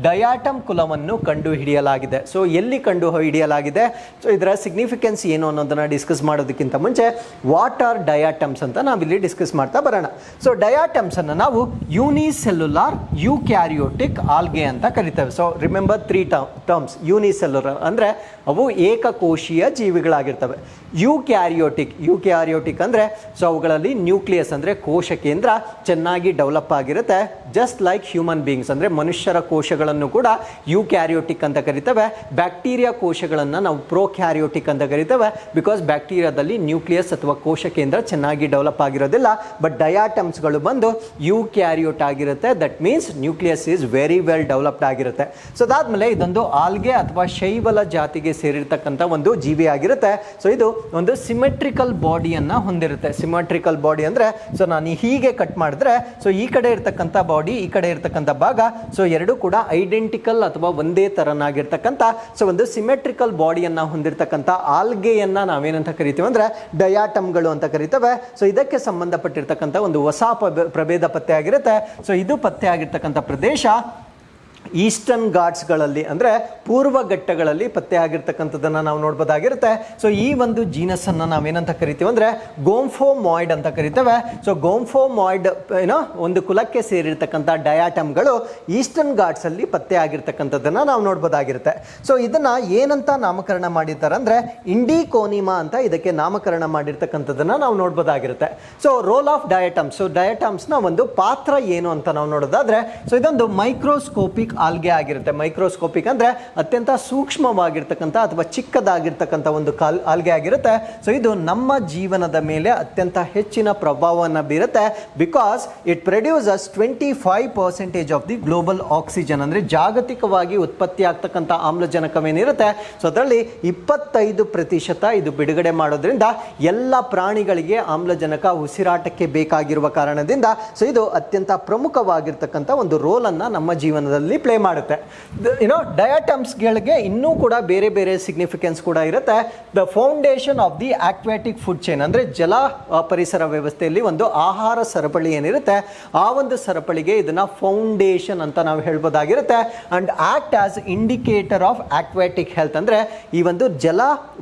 ಡಯಾಟಮ್ ಕುಲವನ್ನು ಕಂಡು ಹಿಡಿಯಲಾಗಿದೆ. ಸೊ ಎಲ್ಲಿ ಕಂಡು ಹಿಡಿಯಲಾಗಿದೆ, ಸೊ ಇದರ ಸಿಗ್ನಿಫಿಕೆನ್ಸ್ ಏನು ಅನ್ನೋದನ್ನ ಡಿಸ್ಕಸ್ ಮಾಡೋದಕ್ಕಿಂತ ಮುಂಚೆ ವಾಟ್ ಆರ್ ಡಯಾಟಮ್ಸ್ ಅಂತ ನಾವಿಲ್ಲಿ ಡಿಸ್ಕಸ್ ಮಾಡ್ತಾ ಬರೋಣ. ಸೊ ಡಯಾಟಮ್ಸ್ ಅನ್ನು ನಾವು ಯೂನಿಸೆಲ್ಯುಲಾರ್ ಯೂಕ್ಯಾರಿಯೋಟಿಕ್ ಆಲ್ಗೆ ಅಂತ ಕರಿತೇವೆ. So remember 3 terms. ಯೂನಿಸೆಲ್ಯುಲರ್ ಅಂದ್ರೆ ಅವು ಏಕಕೋಶೀಯ ಜೀವಿಗಳಾಗಿರ್ತವೆ. ಯೂಕ್ಯಾರಿಯೋಟಿಕ್ ಅಂದ್ರೆ ಸೊ ಅವುಗಳಲ್ಲಿ ನ್ಯೂಕ್ಲಿಯಸ್ ಅಂದ್ರೆ ಕೋಶ ಕೇಂದ್ರ ಚೆನ್ನಾಗಿ ಡೆವಲಪ್ ಆಗಿರುತ್ತೆ. ಜಸ್ಟ್ ಲೈಕ್ ಹ್ಯೂಮನ್ ಬೀಯಿಂಗ್ಸ್, ಅಂದ್ರೆ ಮನುಷ್ಯರ ಕೋಶಗಳನ್ನು ಕೂಡ ಯೂಕ್ಯಾರಿಯೋಟಿಕ್ ಅಂತ ಕರಿತೇವೆ. ಬ್ಯಾಕ್ಟೀರಿಯಾ ಕೋಶಗಳನ್ನು ನಾವು ಪ್ರೋಕ್ಯಾರಿಯೋಟಿಕ್ ಅಂತ ಕರಿತೇವೆ, ಬಿಕಾಸ್ ಬ್ಯಾಕ್ಟೀರಿಯಾದಲ್ಲಿ ನ್ಯೂಕ್ಲಿಯಸ್ ಅಥವಾ ಕೋಶ ಕೇಂದ್ರ ಚೆನ್ನಾಗಿ ಡೆವಲಪ್ ಆಗಿರೋದಿಲ್ಲ. ಬಟ್ ಡಯಾಟಮ್ಸ್ಗಳು ಬಂದು ಯೂಕ್ಯಾರಿಯೋಟ್ ಆಗಿರುತ್ತೆ. That means nucleus is very well developed ಆಗಿರುತ್ತೆ. ಸೊ ಅದಾದ್ಮೇಲೆ ಇದೊಂದು ಆಲ್ಗೆ ಅಥವಾ ಶೈವಲ ಜಾತಿಗೆ ಸೇರಿರ್ತಕ್ಕಂಥ ಒಂದು ಜೀವಿ ಆಗಿರುತ್ತೆ. ಸೊ ಇದು ಒಂದು ಸಿಮೆಟ್ರಿಕಲ್ ಬಾಡಿಯನ್ನ ಹೊಂದಿರುತ್ತೆ. ಸಿಮೆಟ್ರಿಕಲ್ ಬಾಡಿ ಅಂದ್ರೆ ಸೊ ನಾನು ಹೀಗೆ ಕಟ್ ಮಾಡಿದ್ರೆ ಸೊ ಈ ಕಡೆ ಇರ್ತಕ್ಕಂಥ ಬಾಡಿ, ಈ ಕಡೆ ಇರ್ತಕ್ಕಂಥ ಭಾಗ ಸೊ ಎರಡು ಕೂಡ ಐಡೆಂಟಿಕಲ್ ಅಥವಾ ಒಂದೇ ತರನಾಗಿರ್ತಕ್ಕಂಥ ಸೊ ಒಂದು ಸಿಮೆಟ್ರಿಕಲ್ ಬಾಡಿಯನ್ನ ಹೊಂದಿರತಕ್ಕಂಥ ಆಲ್ಗೆಯನ್ನ ನಾವೇನಂತ ಕರಿತೀವಿ ಅಂದ್ರೆ ಡಯಾಟಮ್ಗಳು ಅಂತ ಕರಿತೇವೆ. ಸೊ ಇದಕ್ಕೆ ಸಂಬಂಧಪಟ್ಟಿರ್ತಕ್ಕಂಥ ಒಂದು ಹೊಸ ಪ್ರಭೇದ ಪತ್ತೆ ಆಗಿರುತ್ತೆ. ಸೊ ಇದು ಪತ್ತೆ ಆಗಿರ್ತಕ್ಕಂಥ ಪ್ರದೇಶ ಈಸ್ಟರ್ನ್ ಘಾಟ್ಸ್ಗಳಲ್ಲಿ ಅಂದರೆ ಪೂರ್ವ ಘಟ್ಟಗಳಲ್ಲಿ ಪತ್ತೆ ಆಗಿರ್ತಕ್ಕಂಥದ್ದನ್ನು ನಾವು ನೋಡ್ಬೋದಾಗಿರುತ್ತೆ. ಸೊ ಈ ಒಂದು ಜೀನಸ್ ಅನ್ನು ನಾವೇನಂತ ಕರಿತೀವಿ ಅಂದರೆ ಗೋಂಫೋಮಾಯ್ಡ್ ಅಂತ ಕರಿತೇವೆ. ಸೊ ಗೋಂಫೋಮಾಯ್ಡ್ ಒಂದು ಕುಲಕ್ಕೆ ಸೇರಿರ್ತಕ್ಕಂಥ ಡಯಾಟಮ್ಗಳು ಈಸ್ಟರ್ನ್ ಘಾಟ್ಸಲ್ಲಿ ಪತ್ತೆ ಆಗಿರ್ತಕ್ಕಂಥದ್ದನ್ನು ನಾವು ನೋಡ್ಬೋದಾಗಿರುತ್ತೆ. ಸೊ ಇದನ್ನು ಏನಂತ ನಾಮಕರಣ ಮಾಡಿದ್ದಾರೆ ಅಂದರೆ ಇಂಡಿಕೋನಿಮಾ ಅಂತ ಇದಕ್ಕೆ ನಾಮಕರಣ ಮಾಡಿರ್ತಕ್ಕಂಥದ್ದನ್ನು ನಾವು ನೋಡ್ಬೋದಾಗಿರುತ್ತೆ. So role of diatoms. So ಡಯಾಟಮ್ಸ್ನ ಒಂದು ಪಾತ್ರ ಏನು ಅಂತ ನಾವು ನೋಡೋದಾದ್ರೆ ಸೊ ಇದೊಂದು ಮೈಕ್ರೋಸ್ಕೋಪಿಕ್ ಆಲ್ಗೆ ಆಗಿರುತ್ತೆ. ಮೈಕ್ರೋಸ್ಕೋಪಿಕ್ ಅಂದರೆ ಅತ್ಯಂತ ಸೂಕ್ಷ್ಮವಾಗಿರ್ತಕ್ಕಂಥ ಅಥವಾ ಚಿಕ್ಕದಾಗಿರ್ತಕ್ಕಂಥ ಒಂದು ಆಲ್ಗೆ ಆಗಿರುತ್ತೆ. ಸೊ ಇದು ನಮ್ಮ ಜೀವನದ ಮೇಲೆ ಅತ್ಯಂತ ಹೆಚ್ಚಿನ ಪ್ರಭಾವವನ್ನು ಬೀರುತ್ತೆ. Because it produces 25% of the global oxygen, ಅಂದರೆ ಜಾಗತಿಕವಾಗಿ ಉತ್ಪತ್ತಿ ಆಗ್ತಕ್ಕಂಥ ಆಮ್ಲಜನಕವೇನಿರುತ್ತೆ ಸೊ ಅದರಲ್ಲಿ 25% ಇದು ಬಿಡುಗಡೆ ಮಾಡೋದ್ರಿಂದ ಎಲ್ಲ ಪ್ರಾಣಿಗಳಿಗೆ ಆಮ್ಲಜನಕ ಉಸಿರಾಟಕ್ಕೆ ಬೇಕಾಗಿರುವ ಕಾರಣದಿಂದ ಸೊ ಇದು ಅತ್ಯಂತ ಪ್ರಮುಖವಾಗಿರ್ತಕ್ಕಂಥ ಒಂದು ರೋಲನ್ನು ನಮ್ಮ ಜೀವನದಲ್ಲಿ ಪ್ಲೇ ಮಾಡುತ್ತೆ. ಡಯಾಟಮ್ಸ್ಗಳಿಗೆ ಇನ್ನೂ ಕೂಡ ಬೇರೆ ಬೇರೆ ಸಿಗ್ನಿಫಿಕೆನ್ಸ್ ಕೂಡ ಇರುತ್ತೆ. The foundation of the aquatic food chain, ಅಂದರೆ ಜಲ ಪರಿಸರ ವ್ಯವಸ್ಥೆಯಲ್ಲಿ ಒಂದು ಆಹಾರ ಸರಪಳಿ ಏನಿರುತ್ತೆ ಆ ಒಂದು ಸರಪಳಿಗೆ ಇದನ್ನ ಫೌಂಡೇಶನ್ ಅಂತ ನಾವು ಹೇಳ್ಬೋದಾಗಿರುತ್ತೆ. And act as indicator of aquatic health, ಅಂದರೆ ಈ ಒಂದು ಜಲ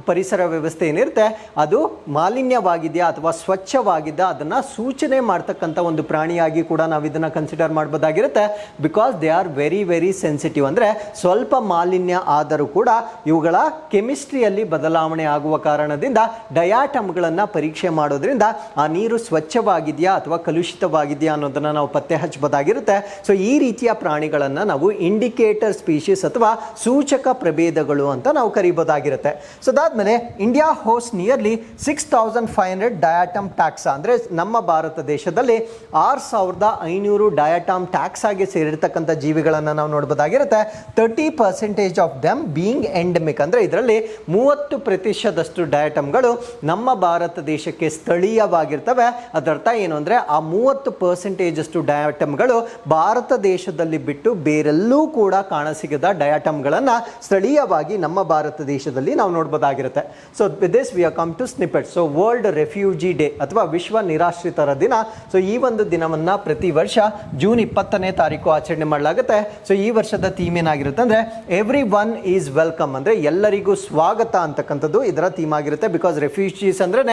ಪರಿಸರ ವ್ಯವಸ್ಥೆ ಏನಿರುತ್ತೆ ಅದು ಮಾಲಿನ್ಯವಾಗಿದೆಯಾ ಅಥವಾ ಸ್ವಚ್ಛವಾಗಿದ್ದ ಅದನ್ನ ಸೂಚನೆ ಮಾಡ್ತಕ್ಕಂಥ ಒಂದು ಪ್ರಾಣಿಯಾಗಿ ಕೂಡ ನಾವು ಇದನ್ನ ಕನ್ಸಿಡರ್ ಮಾಡಬಹುದಾಗಿರುತ್ತೆ. Because they are very very sensitive, ಅಂದರೆ ಸ್ವಲ್ಪ ಮಾಲಿನ್ಯ ಆದರೂ ಕೂಡ ಇವುಗಳ ಕೆಮಿಸ್ಟ್ರಿಯಲ್ಲಿ ಬದಲಾವಣೆ ಆಗುವ ಕಾರಣದಿಂದ ಡಯಾಟಮ್ಗಳನ್ನು ಪರೀಕ್ಷೆ ಮಾಡೋದ್ರಿಂದ ಆ ನೀರು ಸ್ವಚ್ಛವಾಗಿದೆಯಾ ಅಥವಾ ಕಲುಷಿತವಾಗಿದೆಯಾ ಅನ್ನೋದನ್ನ ನಾವು ಪತ್ತೆ ಹಚ್ಚಬಹುದಾಗಿರುತ್ತೆ. ಸೊ ಈ ರೀತಿಯ ಪ್ರಾಣಿಗಳನ್ನು ನಾವು ಇಂಡಿಕೇಟರ್ ಸ್ಪೀಶೀಸ್ ಅಥವಾ ಸೂಚಕ ಪ್ರಭೇದಗಳು ಅಂತ ನಾವು ಕರಿಬಹುದಾಗಿರುತ್ತೆ. ಸೊ ಅದಾದ್ಮೇಲೆ ಇಂಡಿಯಾ ಹೋಸ್ಟ್ ನಿಯರ್ಲಿ 6500 ಡಯಾಟಮ್ ಟ್ಯಾಕ್ಸಾ, ಅಂದರೆ ನಮ್ಮ ಭಾರತ ದೇಶದಲ್ಲಿ 6500 ಡಯಾಟಮ್ ಟ್ಯಾಕ್ಸ್ ಆಗಿ ಸೇರಿರ್ತಕ್ಕಂಥ ಜೀವಿಗಳನ್ನು ನಾವು ನೋಡಬಹುದಾಗಿರುತ್ತೆ. 30% ಆಫ್ ದೆಮ್ ಬೀಯಿಂಗ್ ಎಂಡೆಮಿಕ್, ಅಂದರೆ ಇದರಲ್ಲಿ 30% ಡಯಾಟಮ್ಗಳು ನಮ್ಮ ಭಾರತ ದೇಶಕ್ಕೆ ಸ್ಥಳೀಯವಾಗಿರ್ತವೆ. ಅದರ್ಥ ಏನು ಅಂದರೆ ಆ 30% ಡಯಾಟಮ್ಗಳು ಭಾರತ ದೇಶದಲ್ಲಿ ಬಿಟ್ಟು ಬೇರೆಲ್ಲೂ ಕೂಡ ಕಾಣಸಿಗದ ಡಯಾಟಮ್ಗಳನ್ನು ಸ್ಥಳೀಯವಾಗಿ ನಮ್ಮ ಭಾರತ ದೇಶದಲ್ಲಿ ನಾವು ನೋಡಬಹುದಾಗಿರುತ್ತೆ. So with this we are come to snippet. So world refugee day ಅಥವಾ ವಿಶ್ವ ನಿರಾಶ್ರಿತರ ದಿನ. ಸೊ ಈ ಒಂದು ದಿನವನ್ನು ಪ್ರತಿ ವರ್ಷ ಜೂನ್ 20ನೇ ತಾರೀಕು ಆಚರಣೆ ಮಾಡಲಾಗುತ್ತೆ. ಸೊ ಈ ವರ್ಷದ ಥೀಮ್ ಏನಾಗಿರುತ್ತೆ ಅಂದರೆ ಎವ್ರಿ ಒನ್ ಈಸ್ ವೆಲ್ಕಮ್, ಅಂದರೆ ಎಲ್ಲರಿಗೂ ಸ್ವಾಗತ ಅಂತಕ್ಕಂಥದ್ದು ಇದರ ಥೀಮ್ ಆಗಿರುತ್ತೆ. ಬಿಕಾಸ್ ರೆಫ್ಯೂಜೀಸ್ ಅಂದ್ರೆ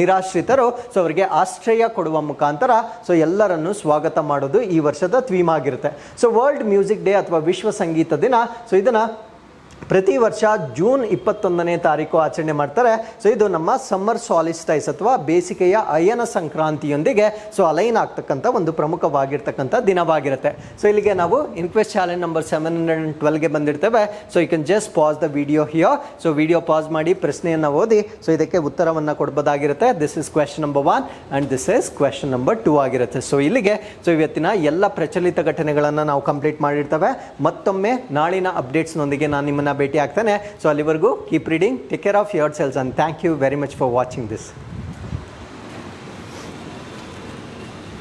ನಿರಾಶ್ರಿತರು, ಸೊ ಅವರಿಗೆ ಆಶ್ರಯ ಕೊಡುವ ಮುಖಾಂತರ ಸೊ ಎಲ್ಲರನ್ನು ಸ್ವಾಗತ ಮಾಡೋದು ಈ ವರ್ಷದ ಥೀಮ್ ಆಗಿರುತ್ತೆ. ಸೊ ವರ್ಲ್ಡ್ ಮ್ಯೂಸಿಕ್ ಡೇ ಅಥವಾ ವಿಶ್ವ ಸಂಗೀತ ದಿನ. ಸೊ ಇದನ್ನ ಪ್ರತಿ ವರ್ಷ ಜೂನ್ 21ನೇ ತಾರೀಕು ಆಚರಣೆ ಮಾಡ್ತಾರೆ. ಸೊ ಇದು ನಮ್ಮ ಸಮ್ಮರ್ ಸಾಲಿಸ್ಟೈಸ್ ಅಥವಾ ಬೇಸಿಗೆಯ ಅಯನ ಸಂಕ್ರಾಂತಿಯೊಂದಿಗೆ ಸೊ ಅಲೈನ್ ಆಗ್ತಕ್ಕಂಥ ಒಂದು ಪ್ರಮುಖವಾಗಿರ್ತಕ್ಕಂಥ ದಿನವಾಗಿರುತ್ತೆ. ಸೊ ಇಲ್ಲಿಗೆ ನಾವು ಇನ್ಕ್ವೆಸ್ಟ್ ಚಾಲೆಂಜ್ ನಂಬರ್ 712ಗೆ ಬಂದಿರ್ತೇವೆ. So you can just pause the video here. So video pause ಮಾಡಿ ಪ್ರಶ್ನೆಯನ್ನು ಓದಿ ಸೊ ಇದಕ್ಕೆ ಉತ್ತರವನ್ನು ಕೊಡಬಹುದಾಗಿರುತ್ತೆ. This is question number 1 and this is question number 2 ಆಗಿರುತ್ತೆ. ಸೊ ಇಲ್ಲಿಗೆ ಸೊ ಇವತ್ತಿನ ಎಲ್ಲ ಪ್ರಚಲಿತ ಘಟನೆಗಳನ್ನು ನಾವು ಕಂಪ್ಲೀಟ್ ಮಾಡಿರ್ತೇವೆ. ಮತ್ತೊಮ್ಮೆ ನಾಳಿನ ಅಪ್ಡೇಟ್ಸ್ನೊಂದಿಗೆ ನಾನು ನಿಮ್ಮನ್ನು ಭೇಟಿ ಆಗ್ತಾನೆ. ಸೊ ಅಲ್ಲಿವರೆಗೂ keep reading, take care of your selves, and thank you very much for watching this.